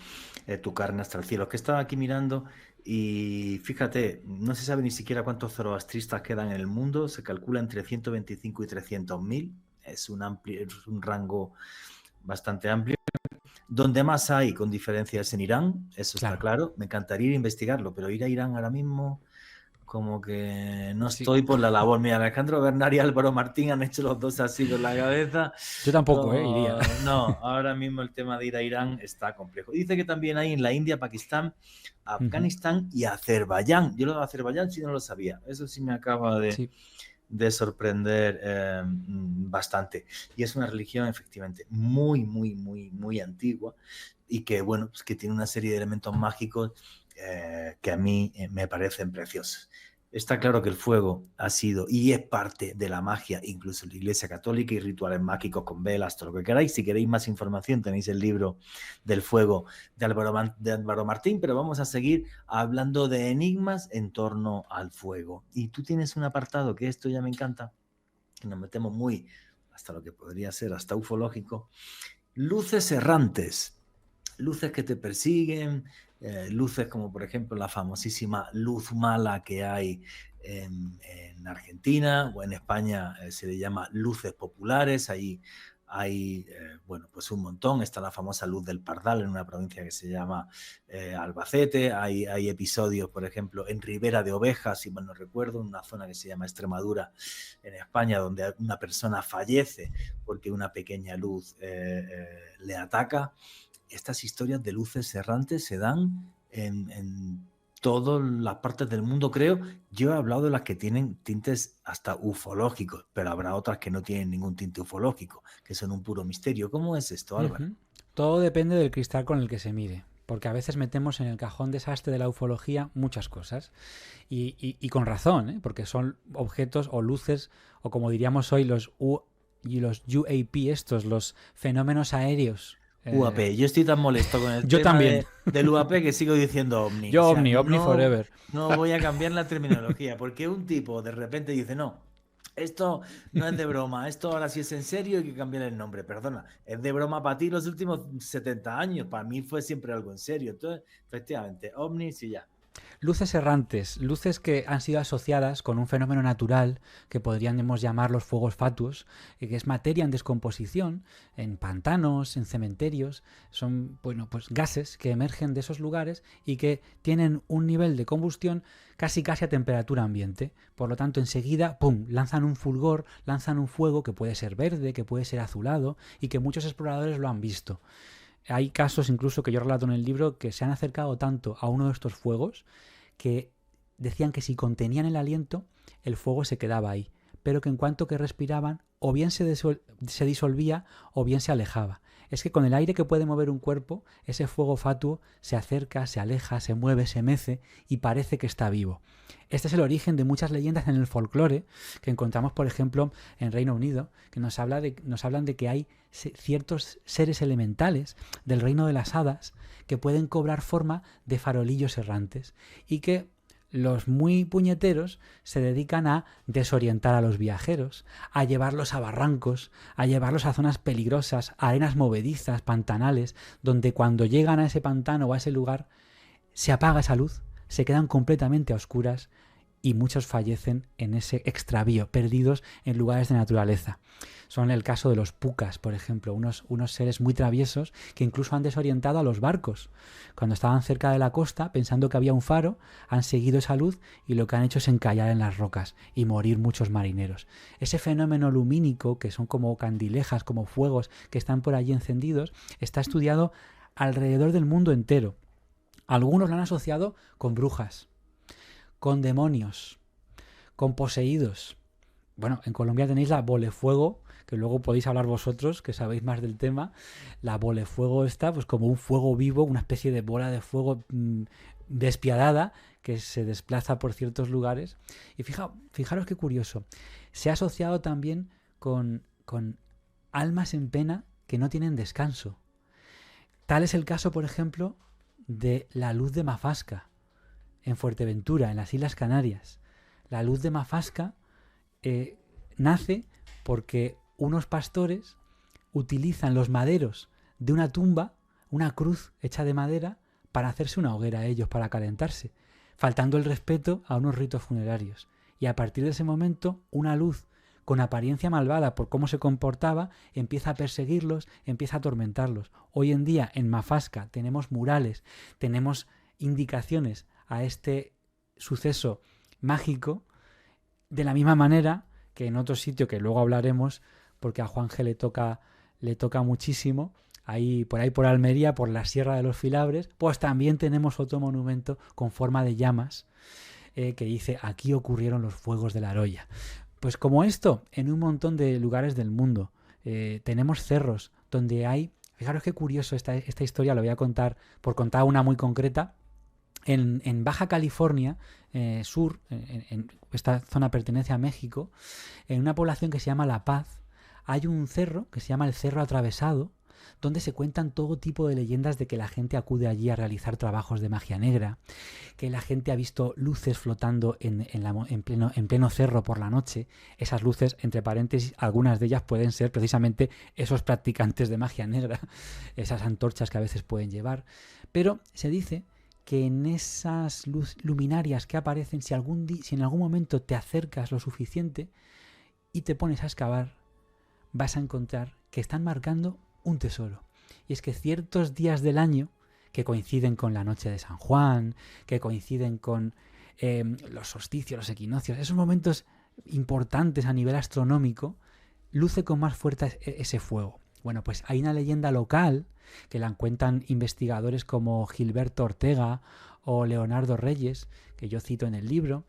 tu carne hasta el cielo. Es que estaba aquí mirando y fíjate, no se sabe ni siquiera cuántos zoroastristas quedan en el mundo. Se calcula entre 125 y 300.000. Es un rango bastante amplio. Donde más hay, con diferencia, es en Irán. Eso está claro. Me encantaría ir a investigarlo, pero ir a Irán ahora mismo, como que no estoy por la labor. Mira, Alejandro Bernal y Álvaro Martín han hecho los dos así con la cabeza. Yo tampoco, iría. No, ahora mismo el tema de ir a Irán está complejo. Dice que también hay en la India, Pakistán, Afganistán y Azerbaiyán. Yo lo de Azerbaiyán sí no lo sabía. Eso sí me acaba de sorprender bastante. Y es una religión efectivamente muy, muy, muy, muy antigua y que, bueno, pues que tiene una serie de elementos mágicos que a mí me parecen preciosos. Está claro que el fuego ha sido y es parte de la magia, incluso en la Iglesia Católica, y rituales mágicos con velas, todo lo que queráis. Si queréis más información, tenéis el libro del fuego de Álvaro Martín, pero vamos a seguir hablando de enigmas en torno al fuego. Y tú tienes un apartado que esto ya me encanta, que nos metemos muy hasta lo que podría ser hasta ufológico. Luces errantes, luces que te persiguen, luces como por ejemplo la famosísima luz mala que hay en Argentina, o en España se le llama luces populares. Ahí hay bueno, pues un montón. Está la famosa luz del Pardal en una provincia que se llama Albacete. Hay episodios, por ejemplo, en Ribera de Ovejas, si mal no recuerdo, en una zona que se llama Extremadura, en España, donde una persona fallece porque una pequeña luz le ataca. Estas historias de luces errantes se dan en todas las partes del mundo, creo. Yo he hablado de las que tienen tintes hasta ufológicos, pero habrá otras que no tienen ningún tinte ufológico, que son un puro misterio. ¿Cómo es esto, Álvaro? Todo depende del cristal con el que se mire, porque a veces metemos en el cajón desastre de la ufología muchas cosas, y con razón, porque son objetos o luces, o como diríamos hoy, los UAP, los fenómenos aéreos. UAP. Yo estoy tan molesto con el yo tema también. del UAP que sigo diciendo OVNI. Yo OVNI forever. No voy a cambiar la terminología, porque un tipo de repente dice, no, esto no es de broma, esto ahora sí es en serio, hay que cambiar el nombre. Perdona, es de broma para ti los últimos 70 años, para mí fue siempre algo en serio. Entonces, efectivamente, OVNI sí ya. Luces errantes, luces que han sido asociadas con un fenómeno natural que podríamos llamar los fuegos fatuos, que es materia en descomposición, en pantanos, en cementerios. Son, bueno, pues gases que emergen de esos lugares y que tienen un nivel de combustión casi a temperatura ambiente. Por lo tanto, enseguida, ¡pum!, lanzan un fulgor, lanzan un fuego que puede ser verde, que puede ser azulado, y que muchos exploradores lo han visto. Hay casos incluso que yo relato en el libro que se han acercado tanto a uno de estos fuegos que decían que si contenían el aliento, el fuego se quedaba ahí, pero que en cuanto que respiraban, o bien se disolvía o bien se alejaba. Es que con el aire que puede mover un cuerpo, ese fuego fatuo se acerca, se aleja, se mueve, se mece y parece que está vivo. Este es el origen de muchas leyendas en el folclore que encontramos, por ejemplo, en Reino Unido, que nos hablan de que hay ciertos seres elementales del reino de las hadas que pueden cobrar forma de farolillos errantes y que los muy puñeteros se dedican a desorientar a los viajeros, a llevarlos a barrancos, a llevarlos a zonas peligrosas, a arenas movedizas, pantanales, donde cuando llegan a ese pantano o a ese lugar se apaga esa luz, se quedan completamente a oscuras y muchos fallecen en ese extravío, perdidos en lugares de naturaleza. Son el caso de los pucas, por ejemplo, unos seres muy traviesos que incluso han desorientado a los barcos. Cuando estaban cerca de la costa, pensando que había un faro, han seguido esa luz y lo que han hecho es encallar en las rocas y morir muchos marineros. Ese fenómeno lumínico, que son como candilejas, como fuegos que están por allí encendidos, está estudiado alrededor del mundo entero. Algunos lo han asociado con brujas, con demonios, con poseídos. Bueno, en Colombia tenéis la bolefuego, que luego podéis hablar vosotros, que sabéis más del tema. La bolefuego está pues como un fuego vivo, una especie de bola de fuego despiadada que se desplaza por ciertos lugares. Y fijaros qué curioso. Se ha asociado también con almas en pena que no tienen descanso. Tal es el caso, por ejemplo, de la luz de Mafasca, en Fuerteventura, en las Islas Canarias. La luz de Mafasca nace porque unos pastores utilizan los maderos de una tumba, una cruz hecha de madera, para hacerse una hoguera ellos, para calentarse, faltando el respeto a unos ritos funerarios. Y a partir de ese momento, una luz con apariencia malvada por cómo se comportaba, empieza a perseguirlos, empieza a atormentarlos. Hoy en día en Mafasca tenemos murales, tenemos indicaciones a este suceso mágico, de la misma manera que en otro sitio que luego hablaremos, porque a Juanje le toca muchísimo, ahí por Almería, por la Sierra de los Filabres, pues también tenemos otro monumento con forma de llamas que dice: aquí ocurrieron los fuegos de la Aroya. Pues como esto, en un montón de lugares del mundo tenemos cerros donde hay, fijaros qué curioso esta historia, lo voy a contar por contar una muy concreta. En Baja California Sur, esta zona pertenece a México, en una población que se llama La Paz, hay un cerro que se llama el Cerro Atravesado, donde se cuentan todo tipo de leyendas de que la gente acude allí a realizar trabajos de magia negra, que la gente ha visto luces flotando en pleno cerro por la noche. Esas luces, entre paréntesis, algunas de ellas pueden ser precisamente esos practicantes de magia negra, esas antorchas que a veces pueden llevar. Pero se dice que en esas luminarias que aparecen, si en algún momento te acercas lo suficiente y te pones a excavar, vas a encontrar que están marcando un tesoro. Y es que ciertos días del año, que coinciden con la noche de San Juan, que coinciden con los solsticios, los equinoccios, esos momentos importantes a nivel astronómico, luce con más fuerza ese fuego. Bueno, pues hay una leyenda local que la cuentan investigadores como Gilberto Ortega o Leonardo Reyes, que yo cito en el libro,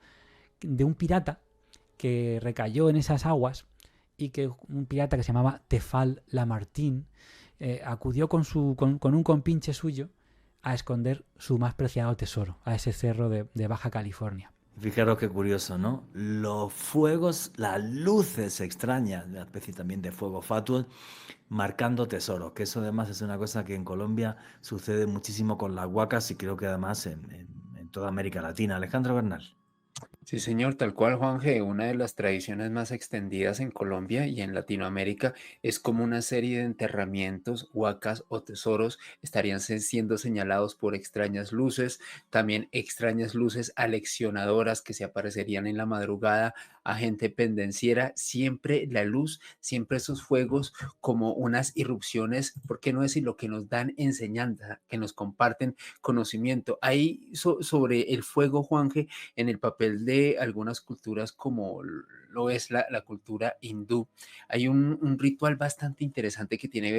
de un pirata que recayó en esas aguas y que un pirata que se llamaba Tefal Lamartín acudió con un compinche suyo a esconder su más preciado tesoro, a ese cerro de Baja California. Fijaros qué curioso, ¿no? Los fuegos, las luces extrañas, una especie también de fuego fatuo, marcando tesoros, que eso además es una cosa que en Colombia sucede muchísimo con las huacas y creo que además en toda América Latina. Alejandro Bernal. Sí, señor, tal cual, Juanje. Una de las tradiciones más extendidas en Colombia y en Latinoamérica es como una serie de enterramientos, huacas o tesoros estarían siendo señalados por extrañas luces, también extrañas luces aleccionadoras que se aparecerían en la madrugada a gente pendenciera, siempre la luz, siempre esos fuegos como unas irrupciones, ¿por qué no decirlo? Que nos dan enseñanza, que nos comparten conocimiento. Ahí sobre el fuego, Juanje, en el papel de de algunas culturas como lo es la cultura hindú, hay un ritual bastante interesante que tiene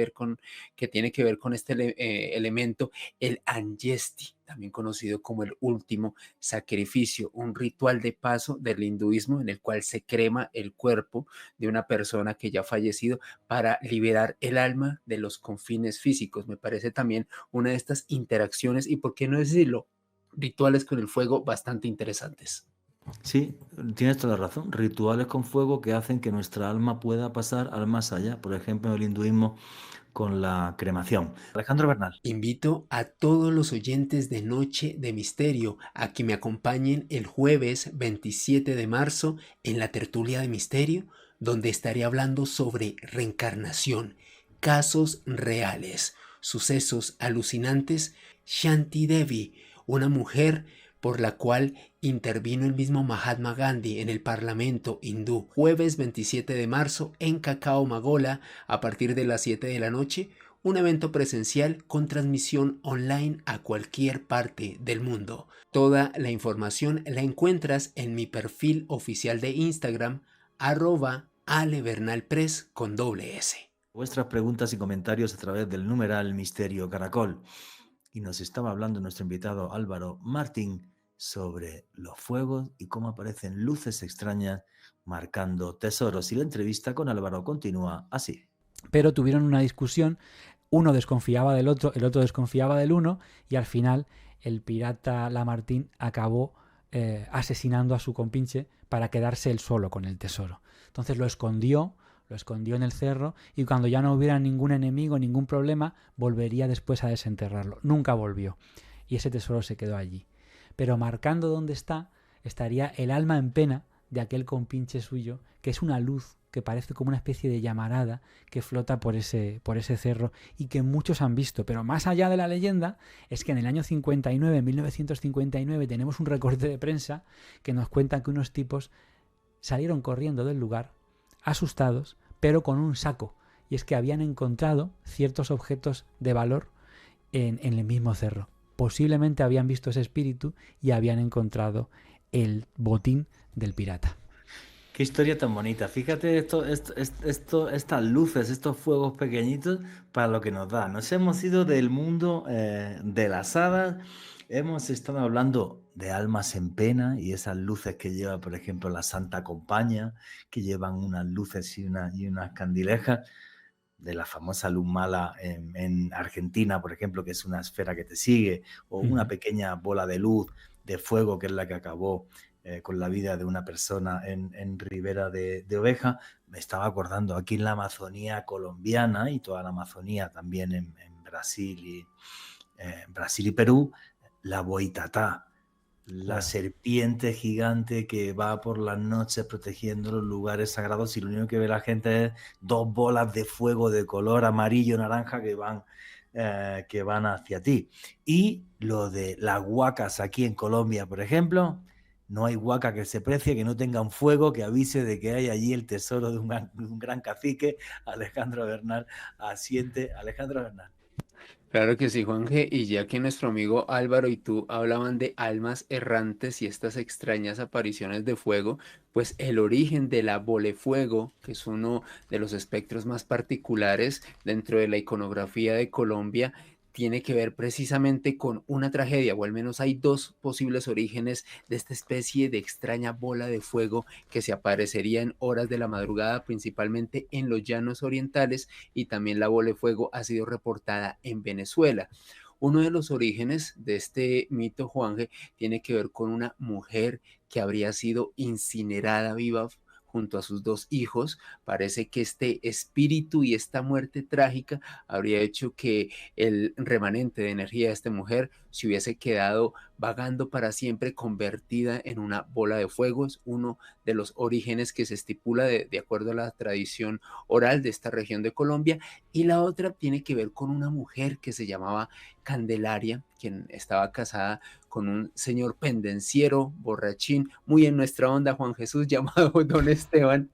que ver con este elemento, el Anyesti, también conocido como el último sacrificio, un ritual de paso del hinduismo en el cual se crema el cuerpo de una persona que ya ha fallecido para liberar el alma de los confines físicos. Me parece también una de estas interacciones y, por qué no decirlo, rituales con el fuego bastante interesantes. Sí, tienes toda la razón. Rituales con fuego que hacen que nuestra alma pueda pasar al más allá. Por ejemplo, en el hinduismo con la cremación. Alejandro Bernal. Invito a todos los oyentes de Noche de Misterio a que me acompañen el jueves 27 de marzo en la tertulia de Misterio, donde estaré hablando sobre reencarnación, casos reales, sucesos alucinantes. Shanti Devi, una mujer por la cual intervino el mismo Mahatma Gandhi en el Parlamento hindú. Jueves 27 de marzo en Cacao Magola a partir de las 7 de la noche. Un evento presencial con transmisión online a cualquier parte del mundo. Toda la información la encuentras en mi perfil oficial de Instagram, @alebernalpress con doble S. Vuestras preguntas y comentarios a través del numeral Misterio Caracol. Y nos estaba hablando nuestro invitado Álvaro Martín sobre los fuegos y cómo aparecen luces extrañas marcando tesoros. Y la entrevista con Álvaro continúa así. Pero tuvieron una discusión, uno desconfiaba del otro, el otro desconfiaba del uno, y al final el pirata Lamartine acabó asesinando a su compinche para quedarse él solo con el tesoro. Entonces lo escondió en el cerro, y cuando ya no hubiera ningún enemigo, ningún problema, volvería después a desenterrarlo. Nunca volvió, y ese tesoro se quedó allí. Pero marcando dónde estaría el alma en pena de aquel compinche suyo, que es una luz que parece como una especie de llamarada que flota por ese cerro y que muchos han visto. Pero más allá de la leyenda es que en el año 59, en 1959, tenemos un recorte de prensa que nos cuenta que unos tipos salieron corriendo del lugar, asustados, pero con un saco. Y es que habían encontrado ciertos objetos de valor en el mismo cerro. Posiblemente habían visto ese espíritu y habían encontrado el botín del pirata. Qué historia tan bonita. Fíjate estas luces, estos fuegos pequeñitos para lo que nos da. Nos hemos ido del mundo de las hadas. Hemos estado hablando de almas en pena y esas luces que lleva, por ejemplo, la Santa Compañía, que llevan unas luces y unas candilejas, de la famosa luz mala en Argentina, por ejemplo, que es una esfera que te sigue, o una pequeña bola de luz, de fuego, que es la que acabó con la vida de una persona en Ribera de Oveja. Me estaba acordando aquí en la Amazonía colombiana y toda la Amazonía, también en Brasil y Perú, la boitatá, la serpiente gigante que va por las noches protegiendo los lugares sagrados, y lo único que ve la gente es dos bolas de fuego de color amarillo naranja que van hacia ti. Y lo de las huacas aquí en Colombia, por ejemplo, no hay huaca que se precie que no tenga un fuego que avise de que hay allí el tesoro de un gran cacique. Alejandro Bernal asiente. Alejandro Bernal. Claro que sí, Juanje, y ya que nuestro amigo Álvaro y tú hablaban de almas errantes y estas extrañas apariciones de fuego, pues el origen de la bolefuego, que es uno de los espectros más particulares dentro de la iconografía de Colombia, tiene que ver precisamente con una tragedia, o al menos hay dos posibles orígenes de esta especie de extraña bola de fuego que se aparecería en horas de la madrugada, principalmente en los llanos orientales, y también la bola de fuego ha sido reportada en Venezuela. Uno de los orígenes de este mito, Juanje, tiene que ver con una mujer que habría sido incinerada viva junto a sus dos hijos. Parece que este espíritu y esta muerte trágica habría hecho que el remanente de energía de esta mujer se hubiese quedado vagando para siempre, convertida en una bola de fuego. Es uno de los orígenes que se estipula de acuerdo a la tradición oral de esta región de Colombia. Y la otra tiene que ver con una mujer que se llamaba Candelaria, quien estaba casada con un señor pendenciero, borrachín, muy en nuestra onda, Juan Jesús, llamado Don Esteban.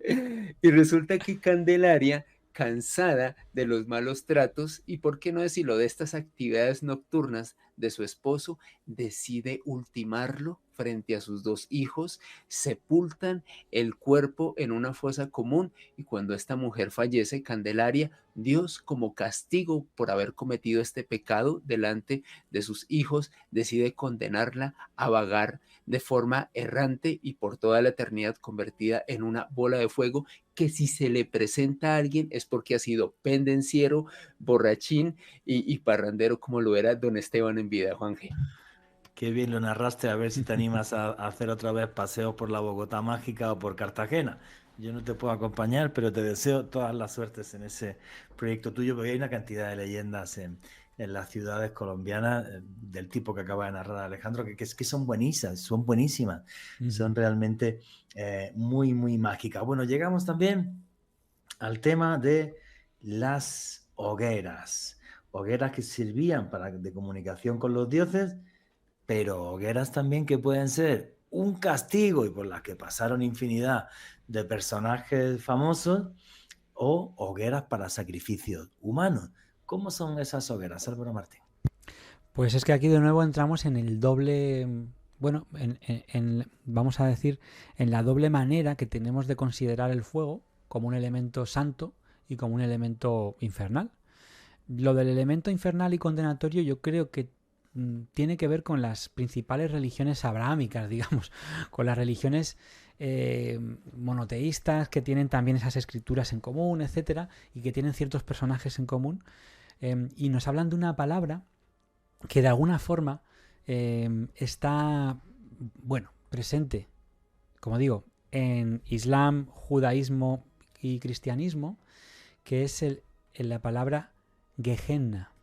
Y resulta que Candelaria, cansada de los malos tratos y, por qué no decirlo, de estas actividades nocturnas de su esposo, decide ultimarlo frente a sus 2 hijos, sepultan el cuerpo en una fosa común y cuando esta mujer fallece, Candelaria, Dios, como castigo por haber cometido este pecado delante de sus hijos, decide condenarla a vagar de forma errante y por toda la eternidad convertida en una bola de fuego que si se le presenta a alguien es porque ha sido pendenciero, borrachín y parrandero como lo era don Esteban en vida, Juanje. Qué bien lo narraste, a ver si te animas a hacer otra vez paseos por la Bogotá mágica o por Cartagena. Yo no te puedo acompañar, pero te deseo todas las suertes en ese proyecto tuyo, porque hay una cantidad de leyendas en las ciudades colombianas del tipo que acaba de narrar Alejandro, que son buenísimas, son realmente muy, muy mágicas. Bueno, llegamos también al tema de las hogueras que servían de comunicación con los dioses, pero hogueras también que pueden ser un castigo y por las que pasaron infinidad de personajes famosos, o hogueras para sacrificios humanos. ¿Cómo son esas hogueras, Álvaro Martín? Pues es que aquí de nuevo entramos en el doble, bueno, vamos a decir, en la doble manera que tenemos de considerar el fuego como un elemento santo y como un elemento infernal. Lo del elemento infernal y condenatorio yo creo que tiene que ver con las principales religiones abrahámicas, digamos, con las religiones monoteístas que tienen también esas escrituras en común, etcétera, y que tienen ciertos personajes en común, y nos hablan de una palabra que de alguna forma está, bueno, presente, como digo, en Islam, judaísmo y cristianismo, que es la palabra Gehenna.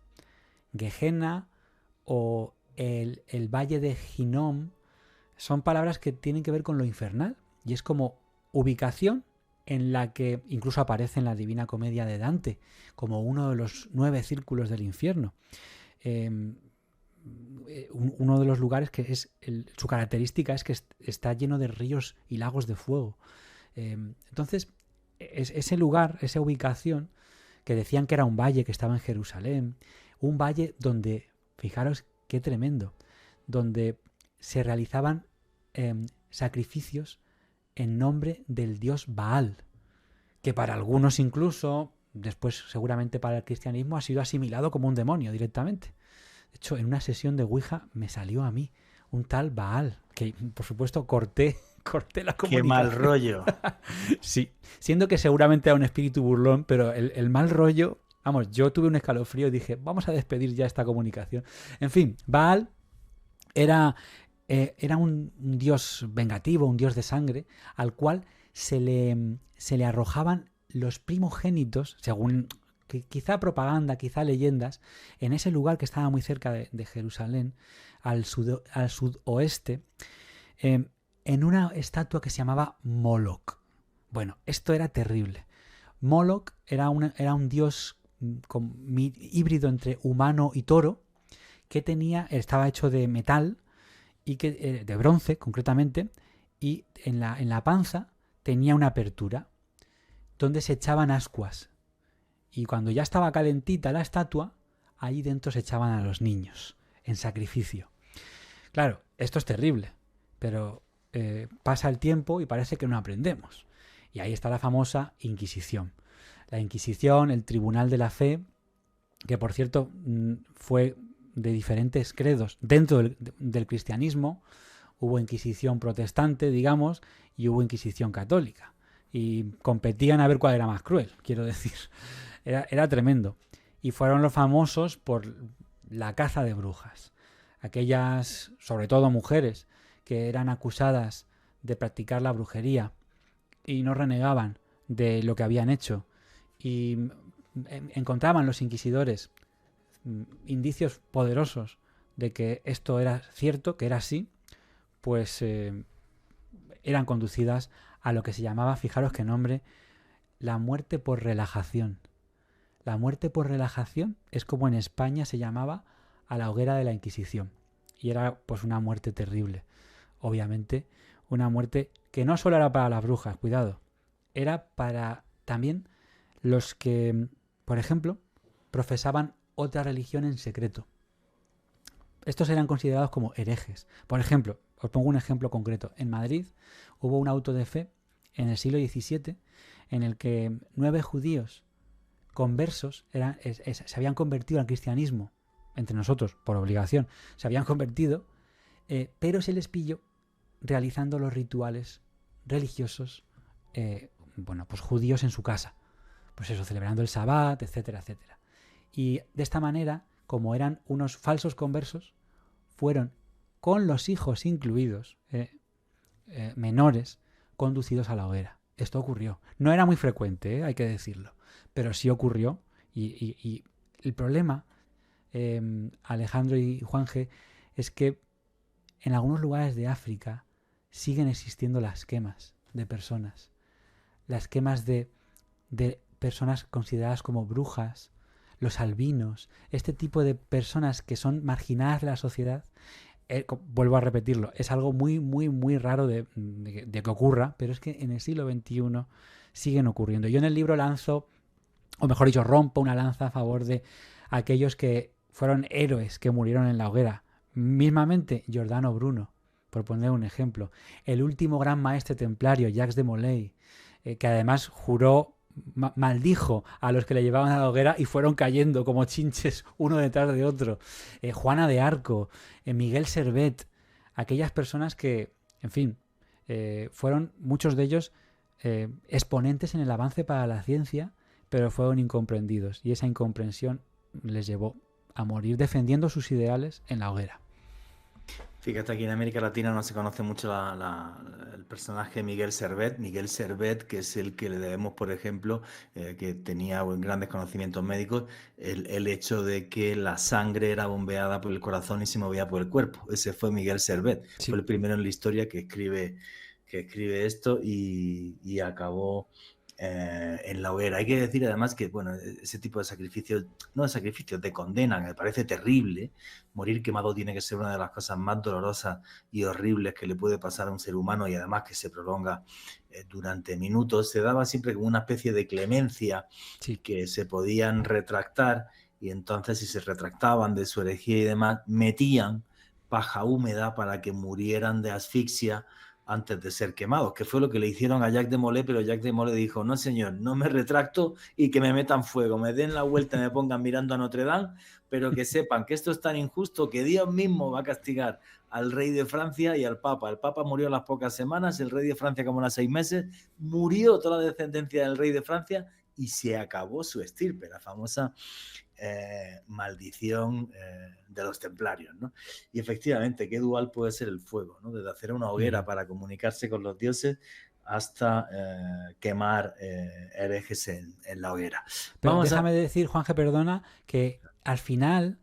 Gehenna o el Valle de Hinnom son palabras que tienen que ver con lo infernal y es como ubicación en la que incluso aparece en la Divina Comedia de Dante como uno de los 9 círculos del infierno. Uno de los lugares que es su característica es que está lleno de ríos y lagos de fuego. Entonces, ese lugar, esa ubicación, que decían que era un valle que estaba en Jerusalén, un valle donde, fijaros qué tremendo, donde se realizaban sacrificios en nombre del dios Baal, que para algunos incluso, después seguramente para el cristianismo, ha sido asimilado como un demonio directamente. De hecho, en una sesión de Ouija me salió a mí un tal Baal, que por supuesto corté la comunicación. ¡Qué mal rollo! Sí, siendo que seguramente era un espíritu burlón, pero el mal rollo, vamos, yo tuve un escalofrío y dije, vamos a despedir ya esta comunicación. En fin, Baal era un dios vengativo, un dios de sangre, al cual se le arrojaban los primogénitos, según quizá propaganda, quizá leyendas, en ese lugar que estaba muy cerca de Jerusalén, al sudoeste, en una estatua que se llamaba Moloch. Bueno, esto era terrible. Moloch era un dios híbrido entre humano y toro, que estaba hecho de metal, y de bronce concretamente, y en la panza tenía una apertura donde se echaban ascuas. Y cuando ya estaba calentita la estatua, ahí dentro se echaban a los niños en sacrificio. Claro, esto es terrible, pero pasa el tiempo y parece que no aprendemos. Y ahí está la famosa Inquisición. La Inquisición, el Tribunal de la Fe, que por cierto fue de diferentes credos. Dentro del cristianismo hubo Inquisición protestante, digamos, y hubo Inquisición católica. Y competían a ver cuál era más cruel, quiero decir. Era tremendo. Y fueron los famosos por la caza de brujas. Aquellas, sobre todo mujeres, que eran acusadas de practicar la brujería y no renegaban de lo que habían hecho. Y encontraban los inquisidores indicios poderosos de que esto era cierto, que era así, pues eran conducidas a lo que se llamaba, fijaros qué nombre, la muerte por relajación. La muerte por relajación es como en España se llamaba a la hoguera de la Inquisición. Y era pues una muerte terrible. Obviamente, una muerte que no solo era para las brujas, cuidado, era para también los que, por ejemplo, profesaban otra religión en secreto. Estos eran considerados como herejes. Por ejemplo, Os pongo un ejemplo concreto. En Madrid hubo un auto de fe en el siglo XVII en el que 9 judíos conversos se habían convertido al cristianismo, entre nosotros, por obligación, se habían convertido, pero se les pilló realizando los rituales religiosos, pues judíos en su casa. Pues eso, celebrando el Sabbat, etcétera, etcétera. Y de esta manera, como eran unos falsos conversos, fueron, con los hijos incluidos, menores, conducidos a la hoguera. Esto ocurrió. No era muy frecuente, hay que decirlo, pero sí ocurrió. Y el problema, Alejandro y Juanje, es que en algunos lugares de África siguen existiendo las quemas de personas. Las quemas de personas consideradas como brujas, los albinos, este tipo de personas que son marginadas de la sociedad. Vuelvo a repetirlo, es algo muy, muy, muy raro de que ocurra, pero es que en el siglo XXI siguen ocurriendo. Yo en el libro lanzo, o mejor dicho, rompo una lanza a favor de aquellos que fueron héroes que murieron en la hoguera. Mismamente, Giordano Bruno, por poner un ejemplo. El último gran maestre templario, Jacques de Molay, que además juró, maldijo a los que le llevaban a la hoguera y fueron cayendo como chinches uno detrás de otro. Juana de Arco, Miguel Servet, aquellas personas que, en fin, fueron muchos de ellos exponentes en el avance para la ciencia, pero fueron incomprendidos, y esa incomprensión les llevó a morir defendiendo sus ideales en la hoguera. Fíjate, aquí en América Latina no se conoce mucho el personaje Miguel Servet, que es el que le debemos, por ejemplo, que tenía grandes conocimientos médicos, el hecho de que la sangre era bombeada por el corazón y se movía por el cuerpo. Ese fue Miguel Servet. Sí. Fue el primero en la historia que escribe esto y acabó en la hoguera. Hay que decir además que, bueno, ese tipo de sacrificios, no de sacrificios, de condena, me parece terrible. Morir quemado tiene que ser una de las cosas más dolorosas y horribles que le puede pasar a un ser humano, y además que se prolonga durante minutos. Se daba siempre como una especie de clemencia, Sí, que se podían retractar, y entonces, si se retractaban de su herejía y demás, metían paja húmeda para que murieran de asfixia antes de ser quemados, que fue lo que le hicieron a Jacques de Molay, pero Jacques de Molay dijo: no señor, no me retracto, y que me metan fuego, me den la vuelta y me pongan mirando a Notre Dame, pero que sepan que esto es tan injusto que Dios mismo va a castigar al rey de Francia y al Papa. El Papa murió a las pocas semanas, el rey de Francia como a los 6 meses, murió toda la descendencia del rey de Francia y se acabó su estirpe, la famosa maldición de los templarios, ¿no? Y efectivamente, qué dual puede ser el fuego, ¿no? Desde hacer una hoguera para comunicarse con los dioses hasta quemar herejes en la hoguera. pero déjame decir, Juanje, perdona, que al final,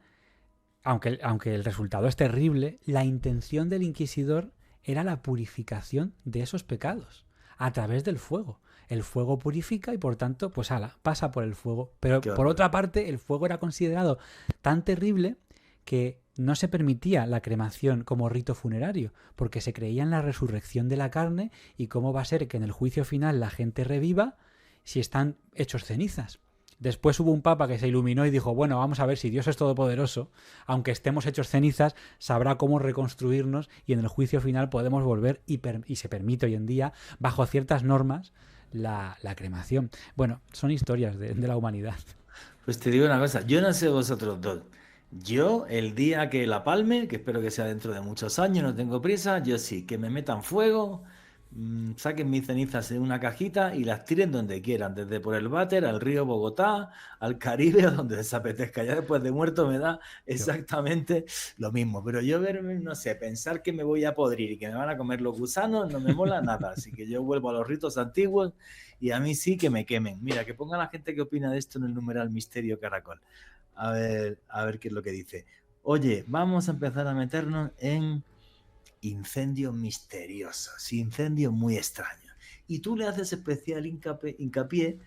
aunque el resultado es terrible, la intención del inquisidor era la purificación de esos pecados a través del fuego. El fuego purifica y, por tanto, pues pasa por el fuego. Pero por otra parte, el fuego era considerado tan terrible que no se permitía la cremación como rito funerario, porque se creía en la resurrección de la carne y cómo va a ser que en el juicio final la gente reviva si están hechos cenizas. Después hubo un papa que se iluminó y dijo: bueno, vamos a ver, si Dios es todopoderoso, aunque estemos hechos cenizas, sabrá cómo reconstruirnos, y en el juicio final podemos volver, y se permite hoy en día, bajo ciertas normas, la cremación. Bueno, son historias de la humanidad. Pues te digo una cosa, yo no sé vosotros dos. Yo, el día que la palme, que espero que sea dentro de muchos años, no tengo prisa, yo sí, que me metan fuego, saquen mis cenizas en una cajita y las tiren donde quieran, desde por el váter al río Bogotá, al Caribe, o donde les apetezca. Ya después de muerto me da exactamente lo mismo. Pero yo no sé, pensar que me voy a podrir y que me van a comer los gusanos no me mola nada. Así que yo vuelvo a los ritos antiguos, y a mí sí que me quemen. Mira, que ponga la gente que opina de esto en el numeral Misterio Caracol. A ver qué es lo que dice. Oye, vamos a empezar a meternos en incendios misteriosos, incendios muy extraños. Y tú le haces especial hincapié,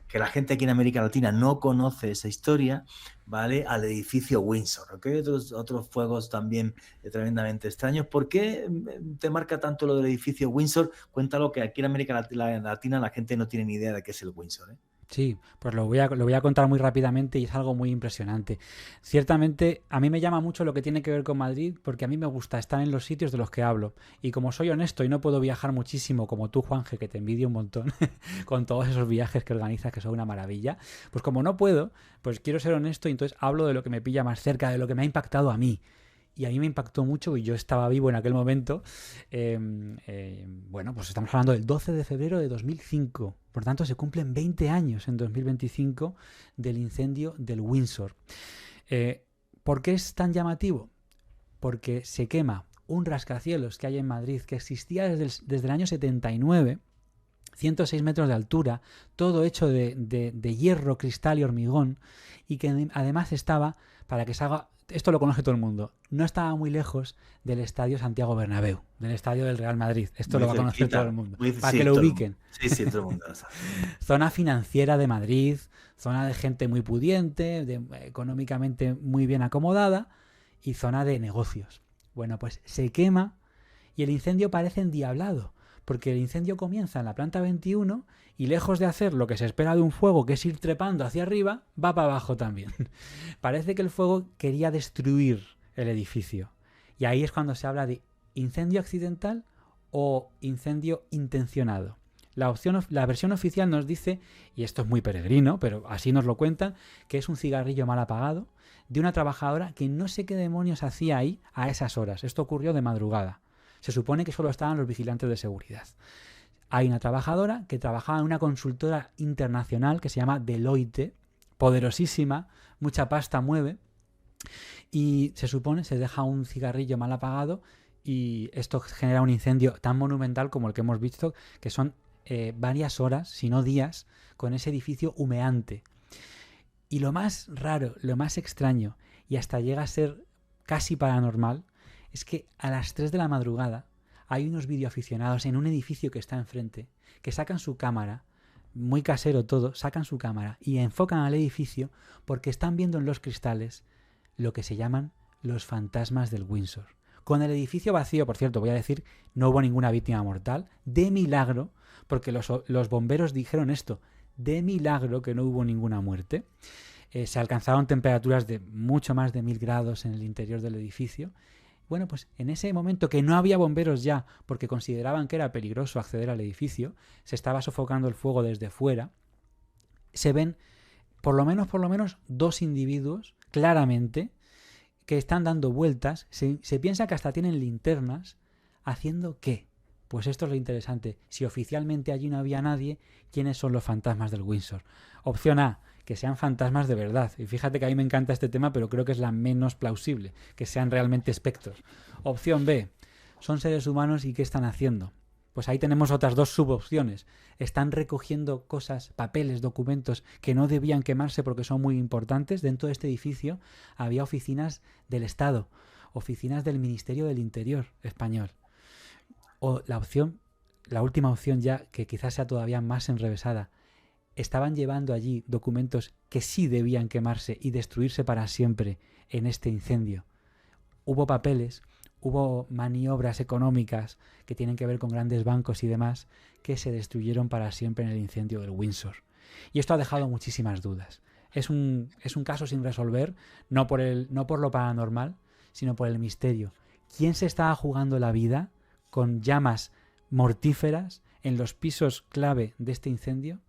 que la gente aquí en América Latina no conoce esa historia, ¿vale? Al edificio Windsor, ¿ok? Otros fuegos también tremendamente extraños. ¿Por qué te marca tanto lo del edificio Windsor? Cuéntalo, que aquí en América Latina la gente no tiene ni idea de qué es el Windsor, ¿eh? Sí, pues lo voy a contar muy rápidamente y es algo muy impresionante. Ciertamente, a mí me llama mucho lo que tiene que ver con Madrid porque a mí me gusta estar en los sitios de los que hablo. Y como soy honesto y no puedo viajar muchísimo como tú, Juanje, que te envidio un montón con todos esos viajes que organizas que son una maravilla, pues como no puedo, pues quiero ser honesto y entonces hablo de lo que me pilla más cerca, de lo que me ha impactado a mí. Y a mí me impactó mucho y yo estaba vivo en aquel momento. Bueno, pues estamos hablando del 12 de febrero de 2005. Por tanto, se cumplen 20 años en 2025 del incendio del Windsor. ¿Por qué es tan llamativo? Porque se quema un rascacielos que hay en Madrid que existía desde el año 79, 106 metros de altura, todo hecho de hierro, cristal y hormigón, y que además estaba, para que se haga, esto lo conoce todo el mundo, no estaba muy lejos del estadio Santiago Bernabéu, del estadio del Real Madrid. Esto Muy lo va a conocer todo el cerquita. mundo, Muy, para sí, que lo todo el ubiquen. mundo. Sí, sí, todo el mundo lo sabe. Zona financiera de Madrid, zona de gente muy pudiente, económicamente muy bien acomodada y zona de negocios. Bueno, pues se quema y el incendio parece endiablado, porque el incendio comienza en la planta 21 y lejos de hacer lo que se espera de un fuego, que es ir trepando hacia arriba, va para abajo también. Parece que el fuego quería destruir el edificio. Y ahí es cuando se habla de incendio accidental o incendio intencionado. La versión oficial nos dice, y esto es muy peregrino, pero así nos lo cuentan, que es un cigarrillo mal apagado de una trabajadora que no sé qué demonios hacía ahí a esas horas. Esto ocurrió de madrugada. Se supone que solo estaban los vigilantes de seguridad. Hay una trabajadora que trabajaba en una consultora internacional que se llama Deloitte, poderosísima, mucha pasta mueve, y se supone se deja un cigarrillo mal apagado y esto genera un incendio tan monumental como el que hemos visto, que son varias horas, si no días, con ese edificio humeante. Y lo más raro, lo más extraño, y hasta llega a ser casi paranormal, es que a las 3 de la madrugada hay unos videoaficionados en un edificio que está enfrente que sacan su cámara, muy casero todo, sacan su cámara y enfocan al edificio porque están viendo en los cristales lo que se llaman los fantasmas del Windsor. Con el edificio vacío, por cierto, voy a decir, no hubo ninguna víctima mortal, de milagro, porque los bomberos dijeron esto, de milagro que no hubo ninguna muerte. Se alcanzaron temperaturas de mucho más de 1000 grados en el interior del edificio. Bueno, pues en ese momento que no había bomberos ya, porque consideraban que era peligroso acceder al edificio, se estaba sofocando el fuego desde fuera, se ven por lo menos 2 individuos, claramente, que están dando vueltas, se piensa que hasta tienen linternas, ¿haciendo qué? Pues esto es lo interesante. Si oficialmente allí no había nadie, ¿quiénes son los fantasmas del Windsor? Opción A, que sean fantasmas de verdad. Y fíjate que a mí me encanta este tema, pero creo que es la menos plausible, que sean realmente espectros. Opción B, son seres humanos y ¿qué están haciendo? Pues ahí tenemos otras 2 subopciones. Están recogiendo cosas, papeles, documentos que no debían quemarse porque son muy importantes. Dentro de este edificio había oficinas del Estado, oficinas del Ministerio del Interior español. O la última opción ya, que quizás sea todavía más enrevesada, estaban llevando allí documentos que sí debían quemarse y destruirse para siempre en este incendio. Hubo papeles, hubo maniobras económicas que tienen que ver con grandes bancos y demás que se destruyeron para siempre en el incendio del Windsor. Y esto ha dejado muchísimas dudas. Es un caso sin resolver, no por lo paranormal, sino por el misterio. ¿Quién se estaba jugando la vida con llamas mortíferas en los pisos clave de este incendio,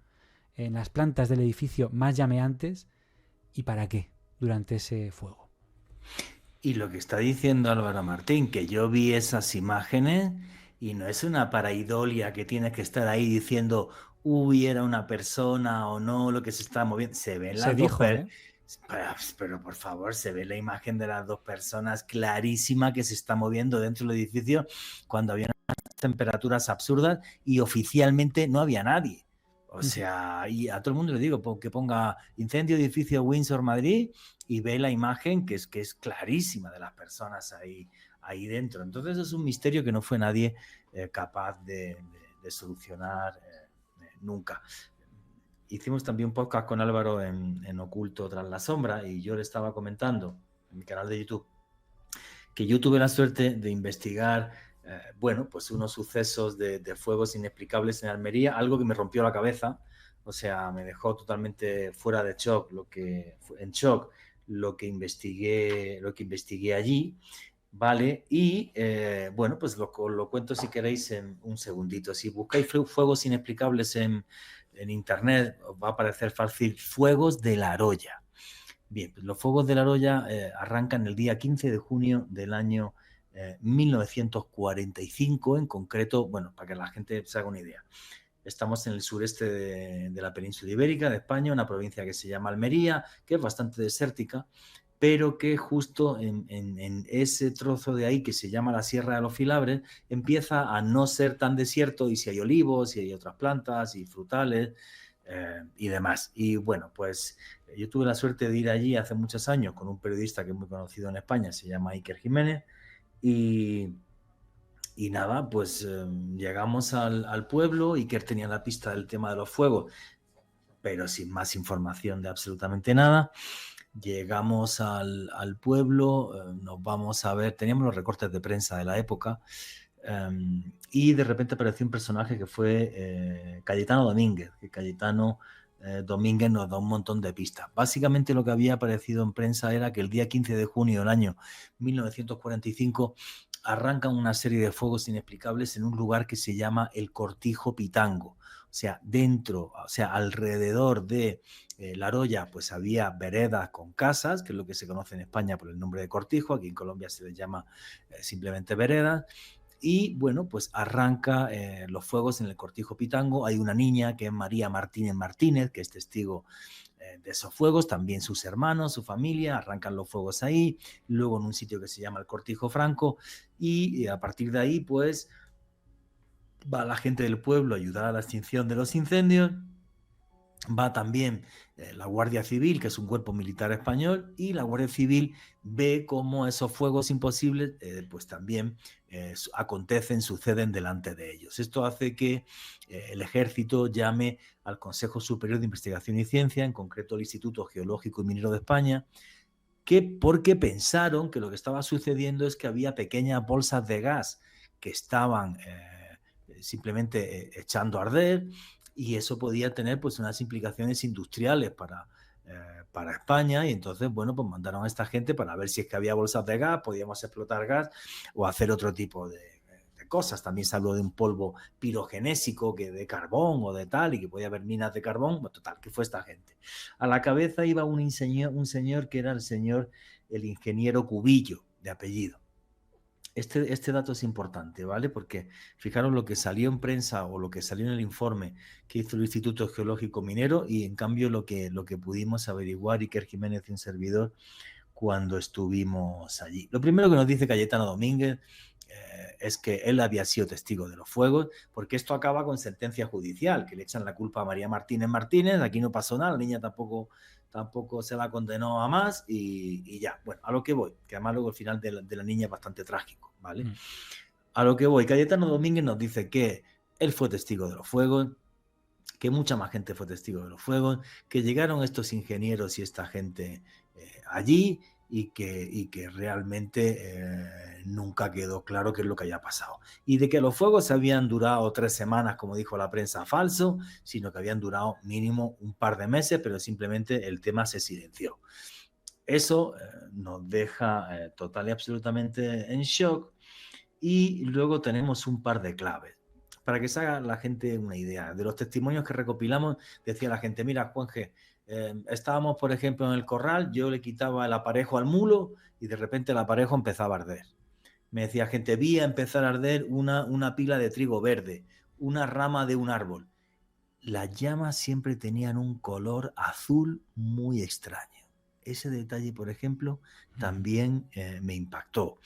en las plantas del edificio más llameantes, y para qué durante ese fuego? Y lo que está diciendo Álvaro Martín, que yo vi esas imágenes y no es una paraidolia que tienes que estar ahí diciendo, uy, era una persona o no, lo que se está moviendo. Se ven las Se dos dijo, ¿eh? Pero por favor, se ve la imagen de las 2 personas clarísima que se está moviendo dentro del edificio cuando había unas temperaturas absurdas y oficialmente no había nadie. O sea, y a todo el mundo le digo que ponga incendio edificio Windsor Madrid y ve la imagen que es clarísima de las personas ahí dentro. Entonces es un misterio que no fue nadie capaz de solucionar nunca. Hicimos también un podcast con Álvaro en Oculto tras la sombra y yo le estaba comentando en mi canal de YouTube que yo tuve la suerte de investigar pues unos sucesos de fuegos inexplicables en Almería, algo que me rompió la cabeza o sea, me dejó totalmente fuera de shock, en shock lo que investigué allí, ¿vale? Y bueno, pues lo cuento si queréis en un segundito. Si buscáis fuegos inexplicables en internet, os va a aparecer fácil Fuegos de la Aroya. Bien, pues los Fuegos de la Aroya arrancan el día 15 de junio del año 1945, en concreto, bueno, para que la gente se haga una idea. Estamos en el sureste de la península ibérica, de España, una provincia que se llama Almería, que es bastante desértica, pero que justo en ese trozo de ahí que se llama la Sierra de los Filabres empieza a no ser tan desierto, y si hay olivos y hay otras plantas y frutales y demás. Y bueno, pues yo tuve la suerte de ir allí hace muchos años con un periodista que es muy conocido en España, se llama Iker Jiménez, y nada, pues llegamos al pueblo. Iker tenía la pista del tema de los fuegos, pero sin más información de absolutamente nada. Llegamos al pueblo, nos vamos a ver, teníamos los recortes de prensa de la época, y de repente apareció un personaje que fue Cayetano Domínguez, que Cayetano Domínguez nos da un montón de pistas. Básicamente lo que había aparecido en prensa era que el día 15 de junio del año 1945 arrancan una serie de fuegos inexplicables en un lugar que se llama el Cortijo Pitango. O sea, alrededor de La Aroya, pues había veredas con casas, que es lo que se conoce en España por el nombre de cortijo, aquí en Colombia se les llama simplemente veredas. Y bueno, pues arranca los fuegos en el Cortijo Pitango. Hay una niña que es María Martínez Martínez, que es testigo de esos fuegos, también sus hermanos, su familia, arrancan los fuegos ahí, luego en un sitio que se llama el Cortijo Franco, y a partir de ahí pues va la gente del pueblo a ayudar a la extinción de los incendios. Va también la Guardia Civil, que es un cuerpo militar español, y la Guardia Civil ve cómo esos fuegos imposibles pues también acontecen, suceden delante de ellos. Esto hace que el ejército llame al Consejo Superior de Investigación y Ciencia, en concreto el Instituto Geológico y Minero de España, porque pensaron que lo que estaba sucediendo es que había pequeñas bolsas de gas que estaban simplemente echando a arder, y eso podía tener pues unas implicaciones industriales para España. Y entonces, bueno, pues mandaron a esta gente para ver si es que había bolsas de gas, podíamos explotar gas o hacer otro tipo de cosas. También se habló de un polvo pirogenésico, que de carbón o de tal, y que podía haber minas de carbón. Bueno, total, que fue esta gente. A la cabeza iba un señor que era el ingeniero Cubillo, de apellido. Este dato es importante, ¿vale? Porque fijaros lo que salió en prensa o lo que salió en el informe que hizo el Instituto Geológico Minero, y en cambio lo que pudimos averiguar Iker Jiménez y un servidor cuando estuvimos allí. Lo primero que nos dice Cayetano Domínguez es que él había sido testigo de los fuegos, porque esto acaba con sentencia judicial, que le echan la culpa a María Martínez Martínez, aquí no pasó nada, la niña tampoco se la condenó a más, y ya. Bueno, a lo que voy, que además luego el final de la niña es bastante trágico, ¿vale? A lo que voy, Cayetano Domínguez nos dice que él fue testigo de los fuegos, que mucha más gente fue testigo de los fuegos, que llegaron estos ingenieros y esta gente allí, y que realmente nunca quedó claro qué es lo que haya pasado. Y de que los fuegos habían durado 3 semanas, como dijo la prensa, falso, sino que habían durado mínimo un par de meses, pero simplemente el tema se silenció. Eso nos deja total y absolutamente en shock. Y luego tenemos un par de claves. Para que se haga la gente una idea, de los testimonios que recopilamos, decía la gente: mira, Juanje, estábamos, por ejemplo, en el corral, yo le quitaba el aparejo al mulo y de repente el aparejo empezaba a arder. Me decía gente: vi a empezar a arder una pila de trigo verde, una rama de un árbol. Las llamas siempre tenían un color azul muy extraño. Ese detalle, por ejemplo, también me impactó.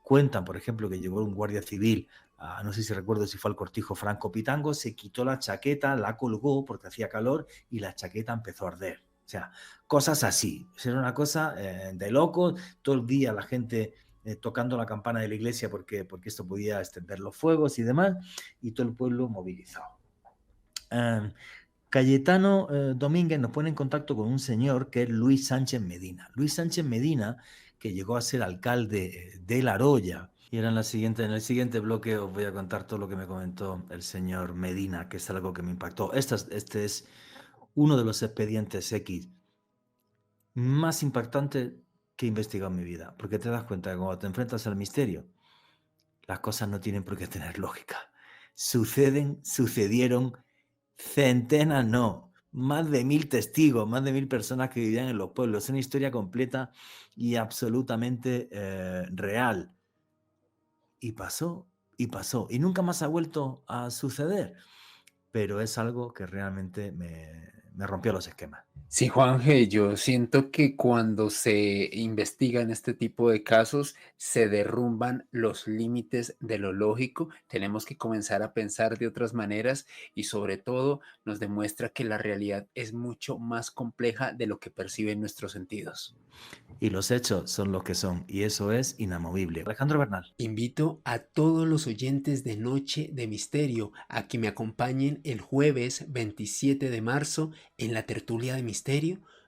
Cuentan, por ejemplo, que llegó un guardia civil, no sé si recuerdo si fue al Cortijo Franco Pitango, se quitó la chaqueta, la colgó porque hacía calor y la chaqueta empezó a arder. O sea, cosas así. Era una cosa de locos. Todo el día la gente tocando la campana de la iglesia porque esto podía extender los fuegos y demás, y todo el pueblo movilizado. Cayetano Domínguez nos pone en contacto con un señor que es Luis Sánchez Medina. Luis Sánchez Medina, que llegó a ser alcalde de La Aroya. Y en el siguiente bloque os voy a contar todo lo que me comentó el señor Medina, que es algo que me impactó. Este es uno de los expedientes X más impactantes que he investigado en mi vida, porque te das cuenta que cuando te enfrentas al misterio, las cosas no tienen por qué tener lógica. Sucedieron centenas, no, más de 1000 testigos, más de 1000 personas que vivían en los pueblos. Es una historia completa y absolutamente real. Y pasó, y nunca más ha vuelto a suceder. Pero es algo que realmente me rompió los esquemas. Sí, Juanje, yo siento que cuando se investiga en este tipo de casos se derrumban los límites de lo lógico, tenemos que comenzar a pensar de otras maneras y sobre todo nos demuestra que la realidad es mucho más compleja de lo que perciben nuestros sentidos. Y los hechos son los que son, y eso es inamovible. Alejandro Bernal. Invito a todos los oyentes de Noche de Misterio a que me acompañen el jueves 27 de marzo en la tertulia de Misterio,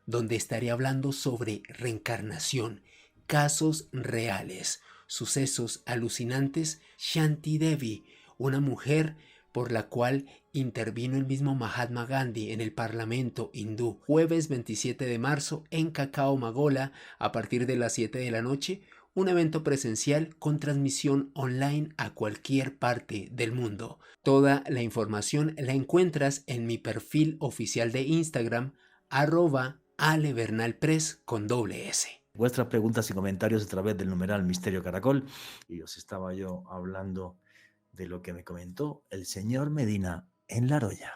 donde estaré hablando sobre reencarnación, casos reales, sucesos alucinantes. Shanti Devi, una mujer por la cual intervino el mismo Mahatma Gandhi en el Parlamento hindú. Jueves 27 de marzo en Cacao Magola a partir de las 7 de la noche. Un evento presencial con transmisión online a cualquier parte del mundo. Toda la información la encuentras en mi perfil oficial de Instagram, @alebernalpress con doble S. Vuestras preguntas y comentarios a través del numeral Misterio Caracol. Y os estaba yo hablando de lo que me comentó el señor Medina en La Roya.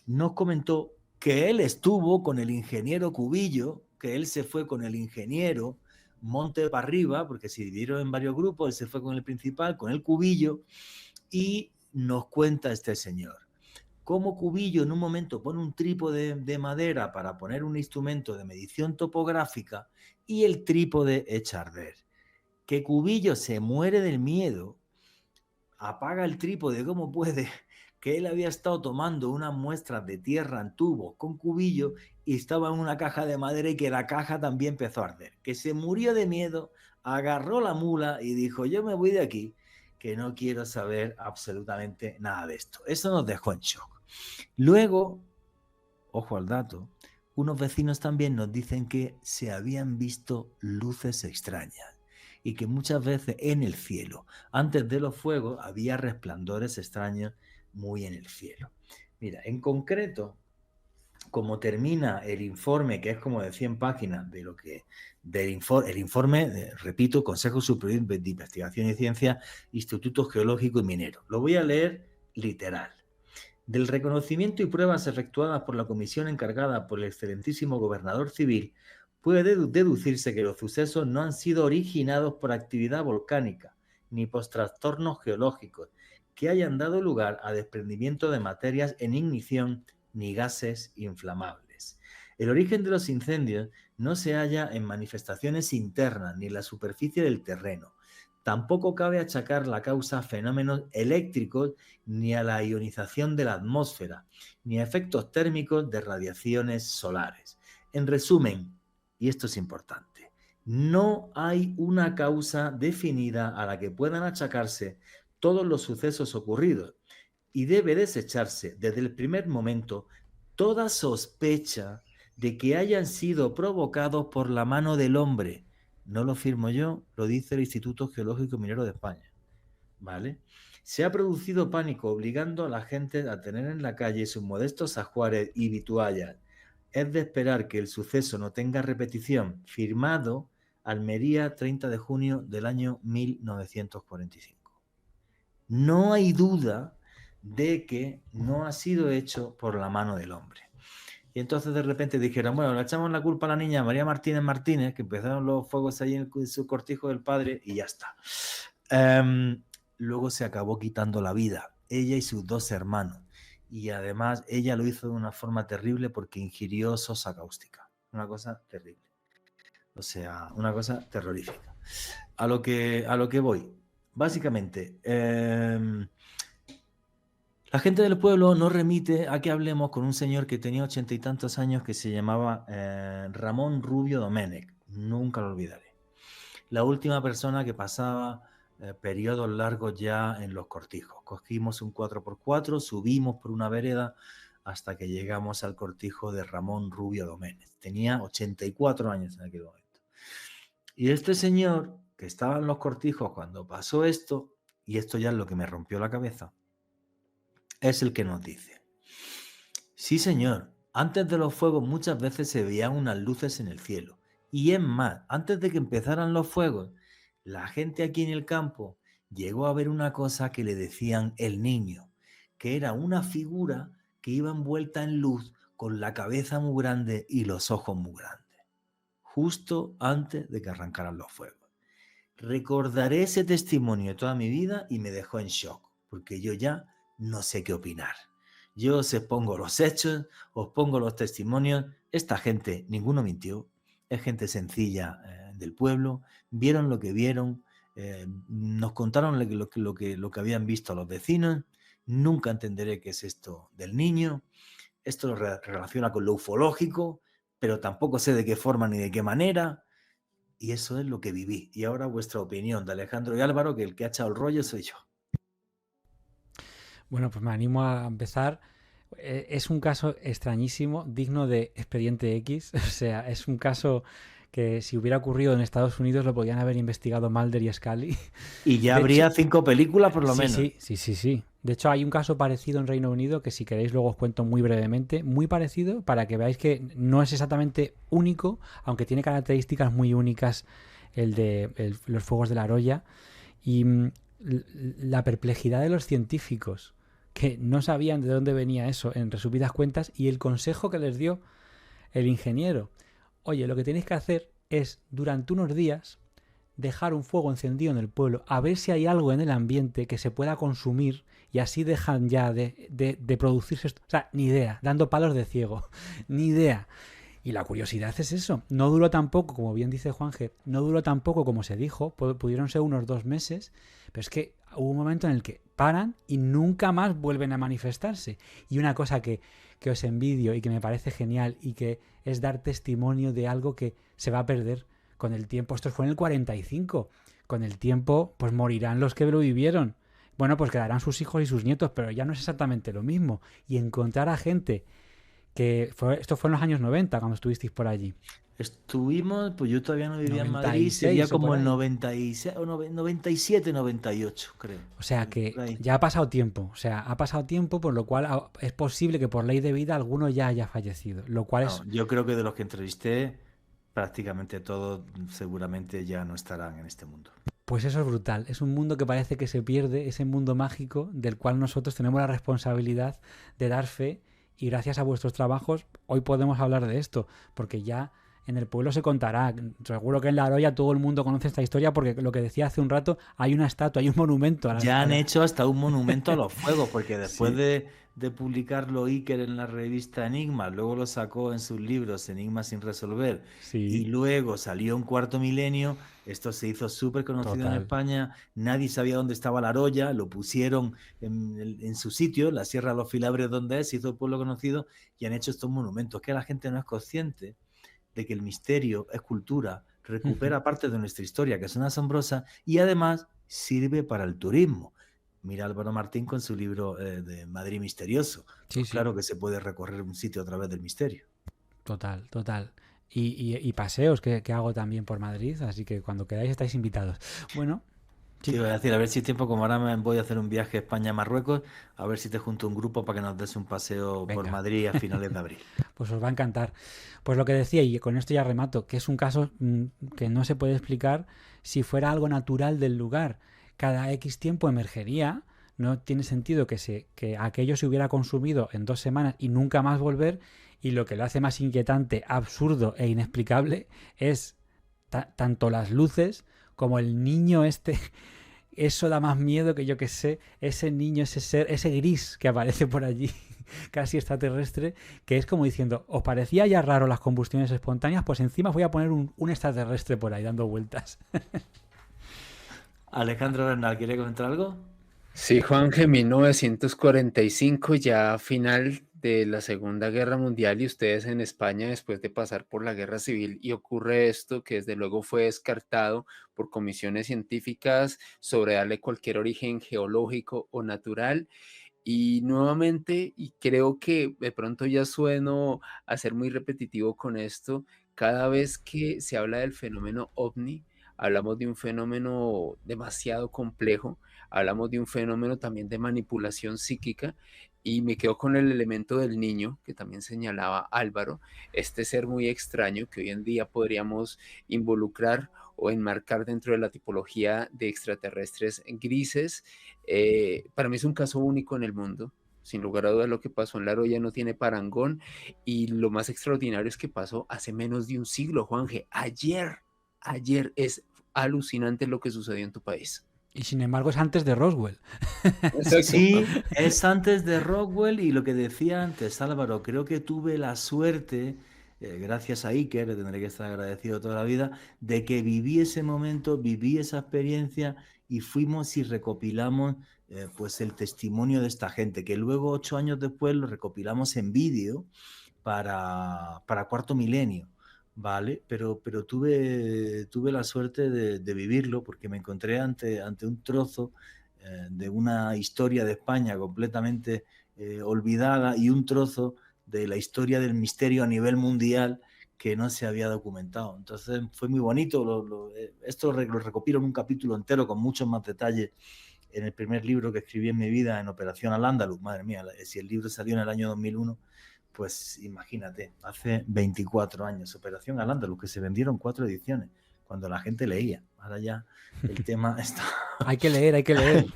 Nos comentó que él estuvo con el ingeniero Cubillo, que él se fue con el ingeniero monte para arriba, porque se dividieron en varios grupos, él se fue con el principal, con el Cubillo, y nos cuenta este señor cómo Cubillo en un momento pone un trípode de madera para poner un instrumento de medición topográfica y el trípode echa a arder. Que Cubillo se muere del miedo, apaga el trípode como puede, que él había estado tomando unas muestras de tierra en tubos con Cubillo y estaba en una caja de madera y que la caja también empezó a arder. Que se murió de miedo, agarró la mula y dijo, yo me voy de aquí, que no quiero saber absolutamente nada de esto. Eso nos dejó en shock. Luego, ojo al dato, unos vecinos también nos dicen que se habían visto luces extrañas y que muchas veces en el cielo, antes de los fuegos, había resplandores extraños muy en el cielo. Mira, en concreto, como termina el informe, que es como de 100 páginas de lo que el informe, repito, Consejo Superior de Investigación y Ciencia, Instituto Geológico y Minero. Lo voy a leer literal. Del reconocimiento y pruebas efectuadas por la comisión encargada por el excelentísimo gobernador civil, puede deducirse que los sucesos no han sido originados por actividad volcánica ni por trastornos geológicos que hayan dado lugar a desprendimiento de materias en ignición ni gases inflamables. El origen de los incendios no se halla en manifestaciones internas ni en la superficie del terreno. Tampoco cabe achacar la causa a fenómenos eléctricos ni a la ionización de la atmósfera, ni a efectos térmicos de radiaciones solares. En resumen, y esto es importante, no hay una causa definida a la que puedan achacarse todos los sucesos ocurridos y debe desecharse desde el primer momento toda sospecha de que hayan sido provocados por la mano del hombre. No lo firmo yo, lo dice el Instituto Geológico y Minero de España. ¿Vale? Se ha producido pánico obligando a la gente a tener en la calle sus modestos ajuares y vituallas. Es de esperar que el suceso no tenga repetición. Firmado Almería, 30 de junio del año 1945. No hay duda de que no ha sido hecho por la mano del hombre. Y entonces de repente dijeron, bueno, le echamos la culpa a la niña María Martínez Martínez, que empezaron los fuegos ahí en su cortijo del padre y ya está. Luego se acabó quitando la vida, ella y sus 2 hermanos. Y además ella lo hizo de una forma terrible porque ingirió sosa cáustica. Una cosa terrible. O sea, una cosa terrorífica. A lo que voy. Básicamente, la gente del pueblo nos remite a que hablemos con un señor que tenía 80 y tantos años que se llamaba Ramón Rubio Domènech. Nunca lo olvidaré. La última persona que pasaba periodos largos ya en los cortijos. Cogimos un 4x4, subimos por una vereda hasta que llegamos al cortijo de Ramón Rubio Doménez. Tenía 84 años en aquel momento. Y este señor, que estaba en los cortijos cuando pasó esto, y esto ya es lo que me rompió la cabeza, es el que nos dice: sí, señor, antes de los fuegos muchas veces se veían unas luces en el cielo. Y es más, antes de que empezaran los fuegos, la gente aquí en el campo llegó a ver una cosa que le decían el niño, que era una figura que iba envuelta en luz con la cabeza muy grande y los ojos muy grandes, justo antes de que arrancaran los fuegos. Recordaré ese testimonio toda mi vida y me dejó en shock, porque yo ya no sé qué opinar. Yo os expongo los hechos, os pongo los testimonios. Esta gente, ninguno mintió, es gente sencilla del pueblo, vieron lo que vieron, nos contaron lo que habían visto los vecinos. Nunca entenderé qué es esto del niño. Esto lo relaciona con lo ufológico, pero tampoco sé de qué forma ni de qué manera. Y eso es lo que viví. Y ahora vuestra opinión de Alejandro y Álvaro, que el que ha echado el rollo soy yo. Bueno, pues me animo a empezar. Es un caso extrañísimo, digno de Expediente X. O sea, es un caso que si hubiera ocurrido en Estados Unidos lo podrían haber investigado Mulder y Scully. Y ya De habría hecho, 5 películas por lo sí, menos. sí. De hecho, hay un caso parecido en Reino Unido que si queréis luego os cuento muy brevemente, muy parecido, para que veáis que no es exactamente único, aunque tiene características muy únicas el de los fuegos de la Roya. Y la perplejidad de los científicos, que no sabían de dónde venía eso, en resumidas cuentas, y el consejo que les dio el ingeniero. Oye, lo que tenéis que hacer es, durante unos días, dejar un fuego encendido en el pueblo, a ver si hay algo en el ambiente que se pueda consumir y así dejan ya de producirse esto. O sea, ni idea, dando palos de ciego, ni idea. Y la curiosidad es eso. No duró tampoco, como bien dice Juanje, no duró tampoco como se dijo, pudieron ser unos 2 meses, pero es que hubo un momento en el que paran y nunca más vuelven a manifestarse. Y una cosa que os envidio y que me parece genial y que es dar testimonio de algo que se va a perder con el tiempo. Esto fue en el 45. Con el tiempo, pues morirán los que lo vivieron. Bueno, pues quedarán sus hijos y sus nietos, pero ya no es exactamente lo mismo. Y encontrar a gente esto fue en los años 90 cuando estuvisteis por allí. Estuvimos, pues yo todavía no vivía en Madrid, 96 sería o como por el ahí. 96, o 97, 98, creo. O sea Por que ahí. ya ha pasado tiempo. O sea, ha pasado tiempo, por lo cual es posible que por ley de vida alguno ya haya fallecido. Lo cual No, es, yo creo que de los que entrevisté, prácticamente todos seguramente ya no estarán en este mundo. pues eso es brutal. Es un mundo que parece que se pierde, ese mundo mágico del cual nosotros tenemos la responsabilidad de dar fe. Y gracias a vuestros trabajos hoy podemos hablar de esto, porque ya en el pueblo se contará. Seguro que en La Roya todo el mundo conoce esta historia porque lo que decía hace un rato, hay una estatua, hay un monumento a Ya han hecho hasta un monumento a los fuegos, porque después Sí, de publicarlo Iker en la revista Enigma, luego lo sacó en sus libros Enigmas sin resolver, y sí, luego salió en Cuarto Milenio, esto se hizo súper conocido en total. España, nadie sabía dónde estaba La Roya, lo pusieron en su sitio, la Sierra de los Filabres donde es, se hizo el pueblo conocido, y han hecho estos monumentos, que la gente no es consciente de que el misterio es cultura, Ujú. recupera parte de nuestra historia, que es una asombrosa, y además sirve para el turismo. Mira Álvaro Martín con su libro de Madrid Misterioso. Sí, Pues sí, claro que se puede recorrer un sitio a través del misterio. total, total. Y paseos que hago también por Madrid, así que cuando queráis estáis invitados. Bueno, Te iba chicos, a decir, a ver si tiempo, como ahora me voy a hacer un viaje a España-Marruecos, a ver si te junto un grupo para que nos des un paseo por venga, Madrid a finales de abril. pues os va a encantar. Pues lo que decía, y con esto ya remato, que es un caso que no se puede explicar si fuera algo natural del lugar. Cada X tiempo emergería, no tiene sentido que aquello se hubiera consumido en 2 semanas y nunca más volver, y lo que lo hace más inquietante, absurdo e inexplicable es tanto las luces como el niño este. Eso da más miedo que yo que sé, ese niño, ese ser, ese gris que aparece por allí, casi extraterrestre, que es como diciendo, ¿os parecía ya raro las combustiones espontáneas? Pues encima voy a poner un extraterrestre por ahí dando vueltas. Alejandro Bernal, ¿quiere comentar algo? Sí, Juanje, 1945, ya final de la Segunda Guerra Mundial y ustedes en España después de pasar por la Guerra Civil y ocurre esto que desde luego fue descartado por comisiones científicas sobre darle cualquier origen geológico o natural Y nuevamente, y creo que de pronto ya sueno a ser muy repetitivo con esto, cada vez que se habla del fenómeno ovni, hablamos de un fenómeno demasiado complejo, hablamos de un fenómeno también de manipulación psíquica, y me quedo con el elemento del niño, que también señalaba Álvaro, este ser muy extraño que hoy en día podríamos involucrar o enmarcar dentro de la tipología de extraterrestres grises. Para mí es un caso único en el mundo. Sin lugar a dudas, lo que pasó en La Roya no tiene parangón. Y lo más extraordinario es que pasó hace menos de un siglo, Juanje. Ayer es alucinante lo que sucedió en tu país. Y sin embargo es antes de Roswell. Exacto. Sí, es antes de Rockwell y lo que decía antes, Álvaro, creo que tuve la suerte, gracias a Iker, le tendré que estar agradecido toda la vida, de que viví ese momento, viví esa experiencia y fuimos y recopilamos pues el testimonio de esta gente, que luego 8 años después lo recopilamos en vídeo para Cuarto Milenio. Vale, pero tuve la suerte de vivirlo porque me encontré ante un trozo de una historia de España completamente olvidada y un trozo de la historia del misterio a nivel mundial que no se había documentado. Entonces fue muy bonito. Esto lo recopilo en un capítulo entero con muchos más detalles en el primer libro que escribí en mi vida, en Operación Al-Ándalus. Madre mía, si el libro salió en el año 2001, pues imagínate, hace 24 años, Operación Al-Ándalus, que se vendieron 4 ediciones, cuando la gente leía. Ahora ya el tema está... Hay que leer, hay que leer.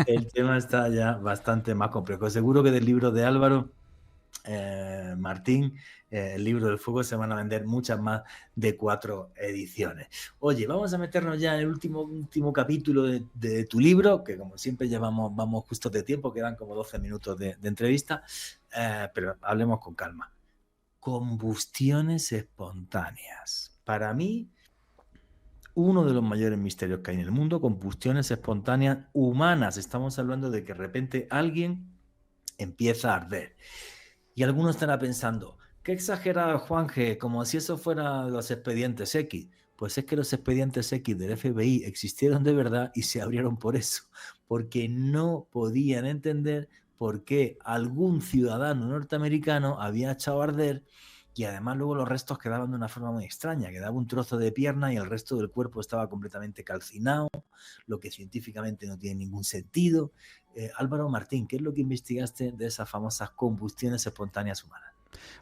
El tema está ya bastante más complejo. Seguro que del libro de Álvaro Martín, el libro del fuego, se van a vender muchas más de 4 ediciones. Oye, vamos a meternos ya en el último capítulo de tu libro, que como siempre vamos justos de tiempo, quedan como 12 minutos de entrevista, pero hablemos con calma. Combustiones espontáneas. Para mí, uno de los mayores misterios que hay en el mundo, combustiones espontáneas humanas. Estamos hablando de que de repente alguien empieza a arder. Y algunos estarán pensando, qué exagerado, Juanje, como si eso fuera los expedientes X. Pues es que los expedientes X del FBI existieron de verdad y se abrieron por eso, porque no podían entender por qué algún ciudadano norteamericano había echado a arder y además luego los restos quedaban de una forma muy extraña, quedaba un trozo de pierna y el resto del cuerpo estaba completamente calcinado, lo que científicamente no tiene ningún sentido. Álvaro Martín, ¿qué es lo que investigaste de esas famosas combustiones espontáneas humanas?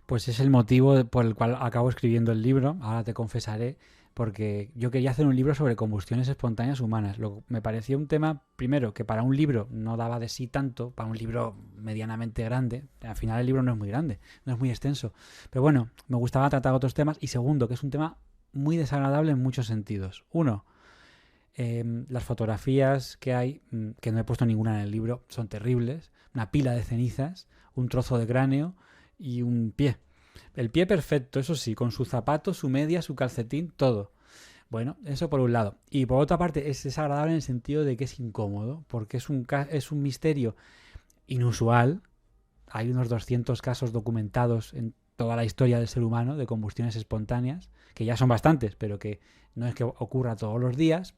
Pues es el motivo por el cual acabo escribiendo el libro, ahora te confesaré, porque yo quería hacer un libro sobre combustiones espontáneas humanas. Me parecía un tema, primero, que para un libro no daba de sí tanto, para un libro medianamente grande. Al final el libro no es muy grande, no es muy extenso. Pero bueno, me gustaba tratar otros temas. Y segundo, que es un tema muy desagradable en muchos sentidos. Uno, las fotografías que hay, que no he puesto ninguna en el libro, son terribles. Una pila de cenizas, un trozo de cráneo y un pie. El pie perfecto, eso sí, con su zapato, su media, su calcetín, todo. Bueno, eso por un lado. Y por otra parte es desagradable en el sentido de que es incómodo, porque es un misterio inusual. Hay unos 200 casos documentados en toda la historia del ser humano de combustiones espontáneas, que ya son bastantes, pero que no es que ocurra todos los días.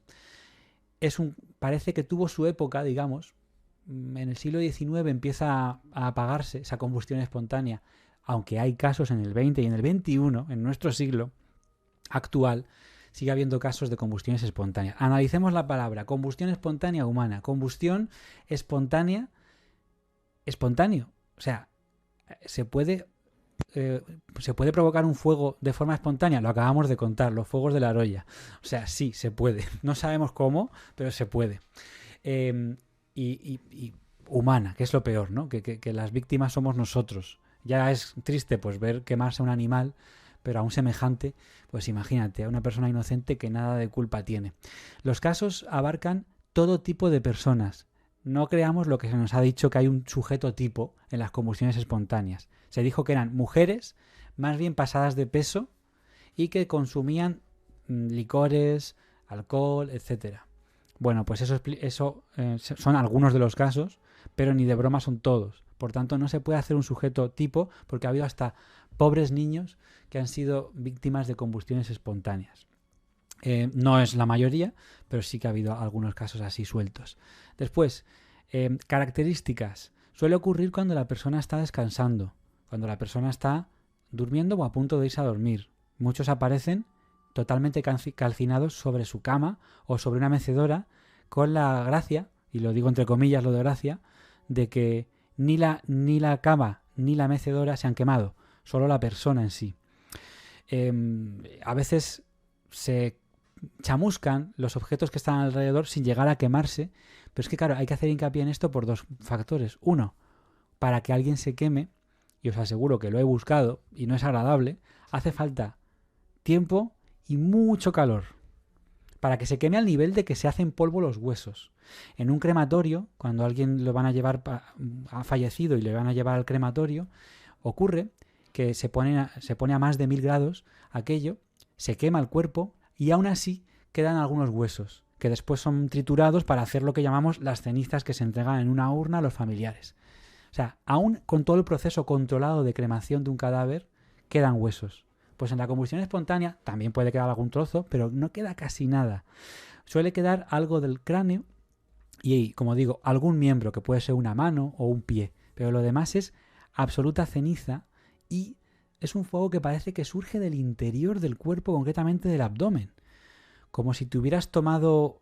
Parece que tuvo su época, digamos, en el siglo XIX empieza a apagarse esa combustión espontánea, aunque hay casos en el XX y en el XXI, en nuestro siglo actual, sigue habiendo casos de combustiones espontáneas. Analicemos la palabra, combustión espontánea humana, combustión espontánea, espontáneo. O sea, se puede provocar un fuego de forma espontánea, lo acabamos de contar, los fuegos de La Roya. O sea, sí, se puede. No sabemos cómo, pero se puede. Y humana, que es lo peor, ¿no? Que las víctimas somos nosotros. Ya es triste pues ver quemarse a un animal, pero a un semejante, pues imagínate, a una persona inocente que nada de culpa tiene. Los casos abarcan todo tipo de personas. No creamos lo que se nos ha dicho, que hay un sujeto tipo en las combustiones espontáneas. Se dijo que eran mujeres más bien pasadas de peso y que consumían licores, alcohol, etcétera. Bueno, pues eso son algunos de los casos, pero ni de broma son todos. Por tanto, no se puede hacer un sujeto tipo porque ha habido hasta pobres niños que han sido víctimas de combustiones espontáneas. No es la mayoría, pero sí que ha habido algunos casos así sueltos. Después, características. suele ocurrir cuando la persona está descansando, cuando la persona está durmiendo o a punto de irse a dormir. Muchos aparecen totalmente calcinados sobre su cama o sobre una mecedora con la gracia, y lo digo entre comillas lo de gracia, de que ni la cama ni la mecedora se han quemado, solo la persona en sí. A veces se chamuscan los objetos que están alrededor sin llegar a quemarse, pero es que claro, hay que hacer hincapié en esto por dos factores. Uno, para que alguien se queme, y os aseguro que lo he buscado y no es agradable, hace falta tiempo y mucho calor para que se queme al nivel de que se hacen polvo los huesos. En un crematorio, cuando alguien lo van a llevar, ha fallecido y le van a llevar al crematorio, ocurre que se pone a más de 1000 grados aquello, se quema el cuerpo y aún así quedan algunos huesos que después son triturados para hacer lo que llamamos las cenizas que se entregan en una urna a los familiares. O sea, aún con todo el proceso controlado de cremación de un cadáver, quedan huesos. Pues en la combustión espontánea también puede quedar algún trozo, pero no queda casi nada. Suele quedar algo del cráneo y, como digo, algún miembro, que puede ser una mano o un pie, pero lo demás es absoluta ceniza y es un fuego que parece que surge del interior del cuerpo, concretamente del abdomen. Como si te hubieras tomado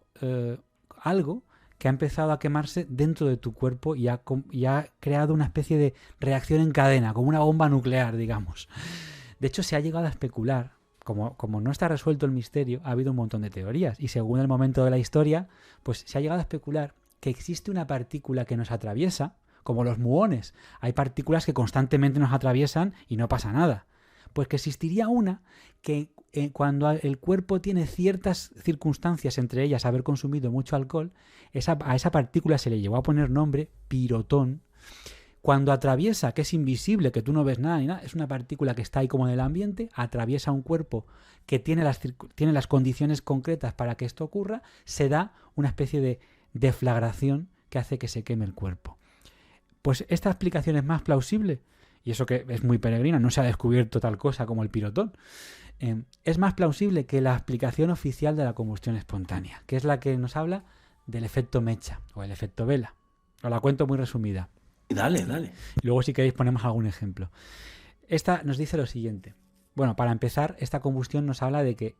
algo que ha empezado a quemarse dentro de tu cuerpo y ha creado una especie de reacción en cadena, como una bomba nuclear, digamos. De hecho, se ha llegado a especular, como no está resuelto el misterio, ha habido un montón de teorías y según el momento de la historia, pues se ha llegado a especular que existe una partícula que nos atraviesa, como los muones. Hay partículas que constantemente nos atraviesan y no pasa nada. Pues que existiría una que cuando el cuerpo tiene ciertas circunstancias, entre ellas haber consumido mucho alcohol, a esa partícula se le llegó a poner nombre pirotón. Cuando atraviesa, que es invisible, que tú no ves nada ni nada, es una partícula que está ahí como en el ambiente, atraviesa un cuerpo que tiene las condiciones concretas para que esto ocurra, se da una especie de deflagración que hace que se queme el cuerpo. Pues esta explicación es más plausible, y eso que es muy peregrina, no se ha descubierto tal cosa como el pirotón, es más plausible que la explicación oficial de la combustión espontánea, que es la que nos habla del efecto mecha o el efecto vela. Os la cuento muy resumida. Dale, dale. Y luego, si queréis, ponemos algún ejemplo. Esta nos dice lo siguiente. Bueno, para empezar, esta combustión nos habla de que,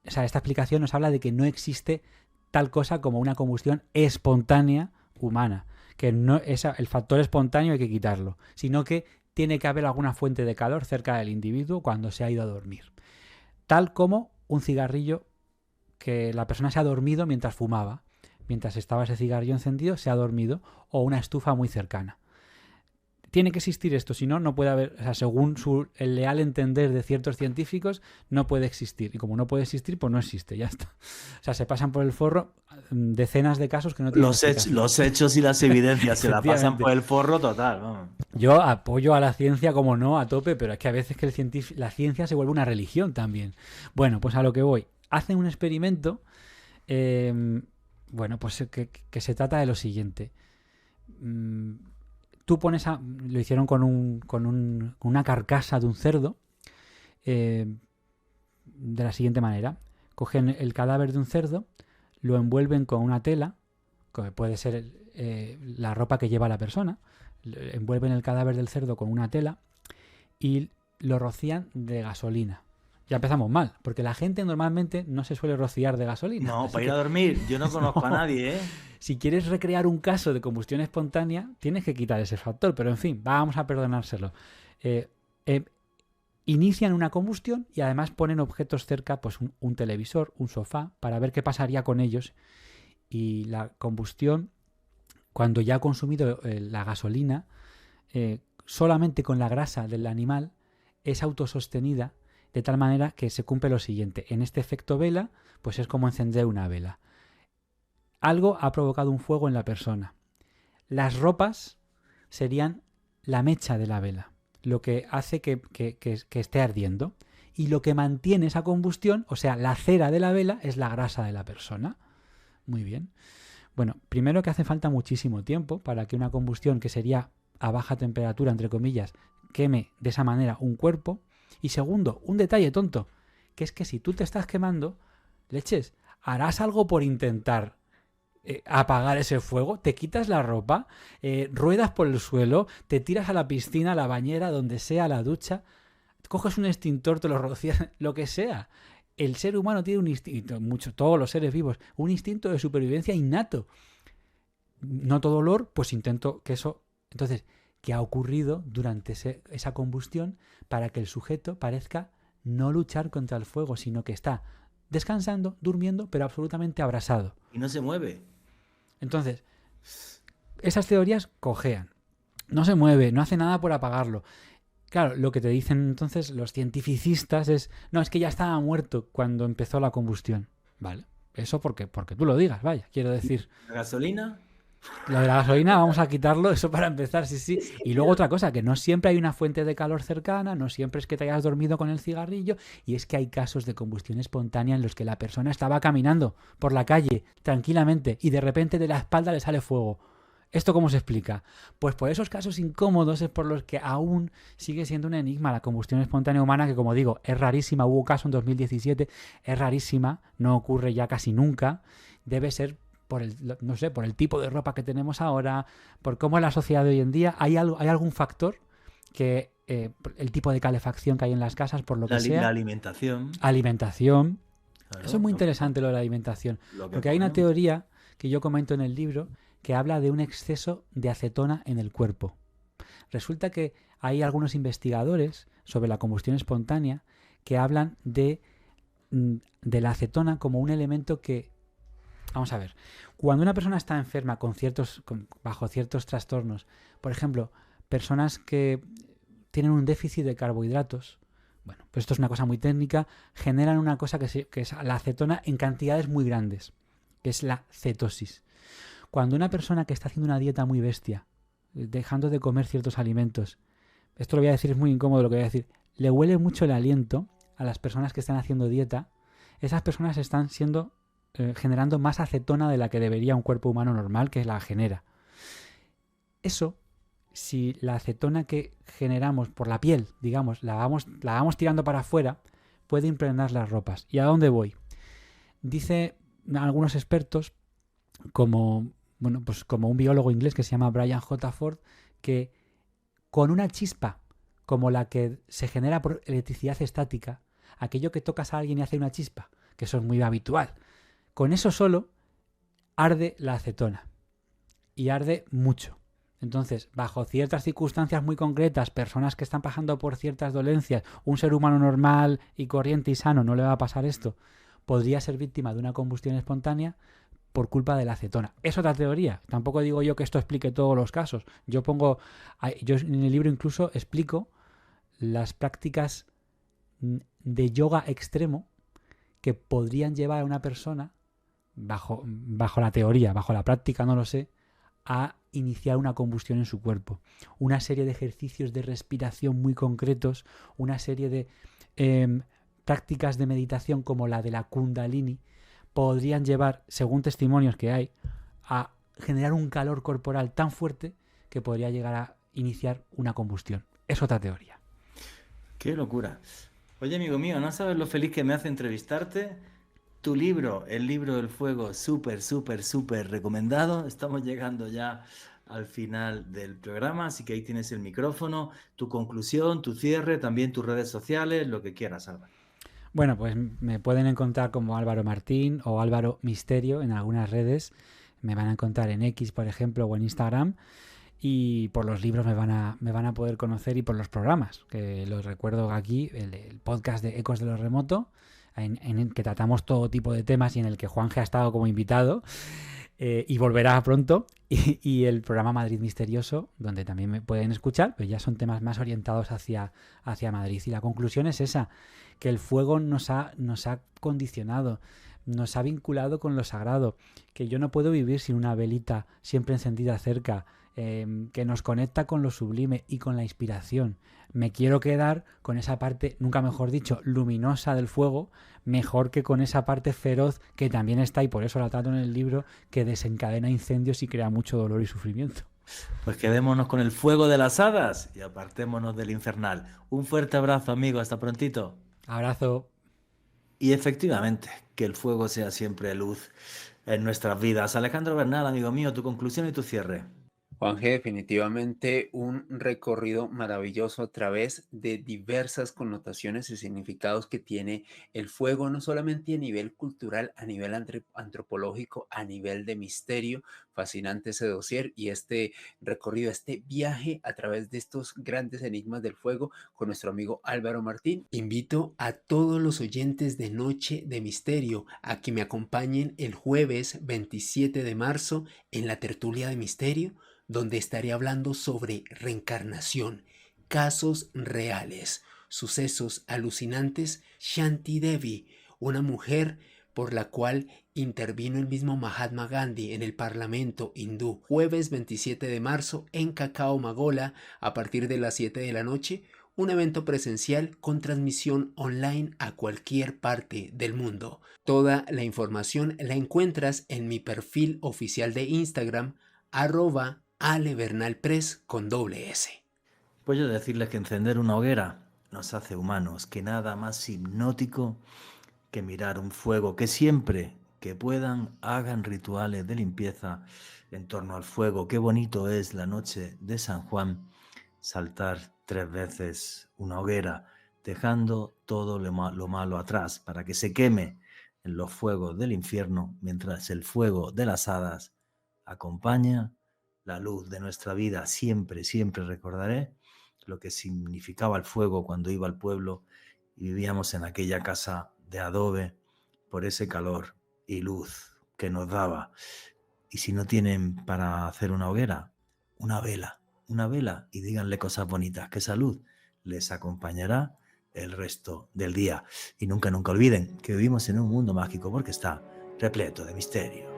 esta explicación nos habla de que no existe tal cosa como una combustión espontánea humana, que no el factor espontáneo hay que quitarlo, sino que tiene que haber alguna fuente de calor cerca del individuo cuando se ha ido a dormir. Tal como un cigarrillo que la persona se ha dormido mientras fumaba. Mientras estaba ese cigarrillo encendido, se ha dormido, o una estufa muy cercana. Tiene que existir esto, si no, no puede haber, o sea, según el leal entender de ciertos científicos, no puede existir. Y como no puede existir, pues no existe, ya está. O sea, se pasan por el forro decenas de casos que no tienen explicación. Los hechos y las evidencias se la pasan por el forro total. Vamos. Yo apoyo a la ciencia, como no, a tope, pero es que a veces que la ciencia se vuelve una religión también. Bueno, pues a lo que voy. Hacen un experimento, bueno, pues que se trata de lo siguiente. Tú pones lo hicieron con una carcasa de un cerdo de la siguiente manera. Cogen el cadáver de un cerdo, lo envuelven con una tela, que puede ser la ropa que lleva la persona, envuelven el cadáver del cerdo con una tela y lo rocían de gasolina. Ya empezamos mal, porque la gente normalmente no se suele rociar de gasolina. No, para ir a dormir, yo no conozco a nadie, ¿eh? Si quieres recrear un caso de combustión espontánea, tienes que quitar ese factor, pero en fin, vamos a perdonárselo. Inician una combustión y además ponen objetos cerca, pues un televisor, un sofá, para ver qué pasaría con ellos. Y la combustión, cuando ya ha consumido la gasolina, solamente con la grasa del animal, es autosostenida, de tal manera que se cumple lo siguiente. En este efecto vela, pues es como encender una vela. Algo ha provocado un fuego en la persona. Las ropas serían la mecha de la vela, lo que hace que esté ardiendo. Y lo que mantiene esa combustión, o sea, la cera de la vela, es la grasa de la persona. Muy bien. Bueno, primero que hace falta muchísimo tiempo para que una combustión que sería a baja temperatura, entre comillas, queme de esa manera un cuerpo. Y segundo, un detalle tonto, que es que si tú te estás quemando, leches, harás algo por intentar apagar ese fuego, te quitas la ropa, ruedas por el suelo, te tiras a la piscina, a la bañera, donde sea, a la ducha, coges un extintor, te lo rocias, lo que sea. El ser humano tiene un instinto, todos los seres vivos, un instinto de supervivencia innato. Noto dolor, pues intento que eso... Entonces, ¿qué ha ocurrido durante esa combustión para que el sujeto parezca no luchar contra el fuego, sino que está descansando, durmiendo, pero absolutamente abrasado? Y no se mueve. Entonces, esas teorías cojean. No se mueve, no hace nada por apagarlo. Claro, lo que te dicen entonces los cientificistas es, no, es que ya estaba muerto cuando empezó la combustión. Vale, eso porque tú lo digas, vaya, quiero decir. ¿La gasolina? Lo de la gasolina, vamos a quitarlo, eso para empezar, sí. Y luego otra cosa, que no siempre hay una fuente de calor cercana, no siempre es que te hayas dormido con el cigarrillo, y es que hay casos de combustión espontánea en los que la persona estaba caminando por la calle tranquilamente y de repente de la espalda le sale fuego. ¿Esto cómo se explica? Pues por esos casos incómodos es por los que aún sigue siendo un enigma la combustión espontánea humana, que como digo, es rarísima, hubo caso en 2017, es rarísima, no ocurre ya casi nunca, debe ser por el tipo de ropa que tenemos ahora, por cómo es la sociedad de hoy en día. ¿Hay algún factor que el tipo de calefacción que hay en las casas, por lo que sea? La alimentación. Alimentación. Claro, Eso es muy interesante lo de la alimentación. Porque hay una comemos. teoría que yo comento en el libro que habla de un exceso de acetona en el cuerpo. Resulta que hay algunos investigadores sobre la combustión espontánea que hablan de la acetona como un elemento que... Vamos a ver, cuando una persona está enferma bajo ciertos trastornos, por ejemplo, personas que tienen un déficit de carbohidratos, bueno, pues esto es una cosa muy técnica, generan una cosa que es la acetona en cantidades muy grandes, que es la cetosis. Cuando una persona que está haciendo una dieta muy bestia, dejando de comer ciertos alimentos, esto lo voy a decir, es muy incómodo lo que voy a decir, le huele mucho el aliento a las personas que están haciendo dieta, esas personas están generando más acetona de la que debería un cuerpo humano normal, que la genera. Eso, si la acetona que generamos por la piel, digamos, la vamos tirando para afuera, puede impregnar las ropas. ¿Y a dónde voy? Dice algunos expertos, como un biólogo inglés que se llama Brian J. Ford, que con una chispa como la que se genera por electricidad estática, aquello que tocas a alguien y hace una chispa, que eso es muy habitual, con eso solo arde la acetona y arde mucho. Entonces, bajo ciertas circunstancias muy concretas, personas que están pasando por ciertas dolencias, un ser humano normal y corriente y sano no le va a pasar esto, podría ser víctima de una combustión espontánea por culpa de la acetona. Es otra teoría. Tampoco digo yo que esto explique todos los casos. Yo en el libro incluso explico las prácticas de yoga extremo que podrían llevar a una persona bajo la teoría, bajo la práctica, no lo sé, a iniciar una combustión en su cuerpo. Una serie de ejercicios de respiración muy concretos, una serie de prácticas de meditación como la de la Kundalini, podrían llevar, según testimonios que hay, a generar un calor corporal tan fuerte que podría llegar a iniciar una combustión. Es otra teoría. ¡Qué locura! Oye, amigo mío, ¿no sabes lo feliz que me hace entrevistarte? Tu libro, El libro del fuego, súper recomendado. Estamos llegando ya al final del programa, así que ahí tienes el micrófono, tu conclusión, tu cierre, también tus redes sociales, lo que quieras, Álvaro. Bueno, pues me pueden encontrar como Álvaro Martín o Álvaro Misterio en algunas redes. Me van a encontrar en X, por ejemplo, o en Instagram. Y por los libros me van a poder conocer, y por los programas, que los recuerdo aquí, el podcast de Ecos de lo Remoto, en el que tratamos todo tipo de temas y en el que Juanje ha estado como invitado y volverá pronto, y el programa Madrid Misterioso, donde también me pueden escuchar, pero ya son temas más orientados hacia Madrid. Y la conclusión es esa, que el fuego nos ha condicionado, nos ha vinculado con lo sagrado, que yo no puedo vivir sin una velita siempre encendida cerca, que nos conecta con lo sublime y con la inspiración. Me quiero quedar con esa parte, nunca mejor dicho, luminosa del fuego, mejor que con esa parte feroz que también está, y por eso la trato en el libro, que desencadena incendios y crea mucho dolor y sufrimiento. Pues quedémonos con el fuego de las hadas y apartémonos del infernal. Un fuerte abrazo, amigo, hasta prontito. Abrazo. Y efectivamente, que el fuego sea siempre luz. en nuestras vidas. Alejandro Bernal, amigo mío, tu conclusión y tu cierre. Juanje, definitivamente un recorrido maravilloso a través de diversas connotaciones y significados que tiene el fuego, no solamente a nivel cultural, a nivel antropológico, a nivel de misterio. Fascinante ese dossier y este recorrido, este viaje a través de estos grandes enigmas del fuego con nuestro amigo Álvaro Martín. Invito a todos los oyentes de Noche de Misterio a que me acompañen el jueves 27 de marzo en la tertulia de misterio, donde estaré hablando sobre reencarnación, casos reales, sucesos alucinantes. Shanti Devi, una mujer por la cual intervino el mismo Mahatma Gandhi en el Parlamento hindú. Jueves 27 de marzo en Cacao Magola a partir de las 7 de la noche, un evento presencial con transmisión online a cualquier parte del mundo. Toda la información la encuentras en mi perfil oficial de Instagram, @alebernalpress con doble S. Pues yo decirles que encender una hoguera nos hace humanos, que nada más hipnótico que mirar un fuego, que siempre que puedan hagan rituales de limpieza en torno al fuego. Qué bonito es la noche de San Juan saltar 3 veces una hoguera, dejando todo lo malo atrás para que se queme en los fuegos del infierno, mientras el fuego de las hadas acompaña la luz de nuestra vida. Siempre, siempre recordaré lo que significaba el fuego cuando iba al pueblo y vivíamos en aquella casa de adobe por ese calor y luz que nos daba. Y si no tienen para hacer una hoguera, una vela y díganle cosas bonitas, que esa luz les acompañará el resto del día. Y nunca, nunca olviden que vivimos en un mundo mágico porque está repleto de misterio.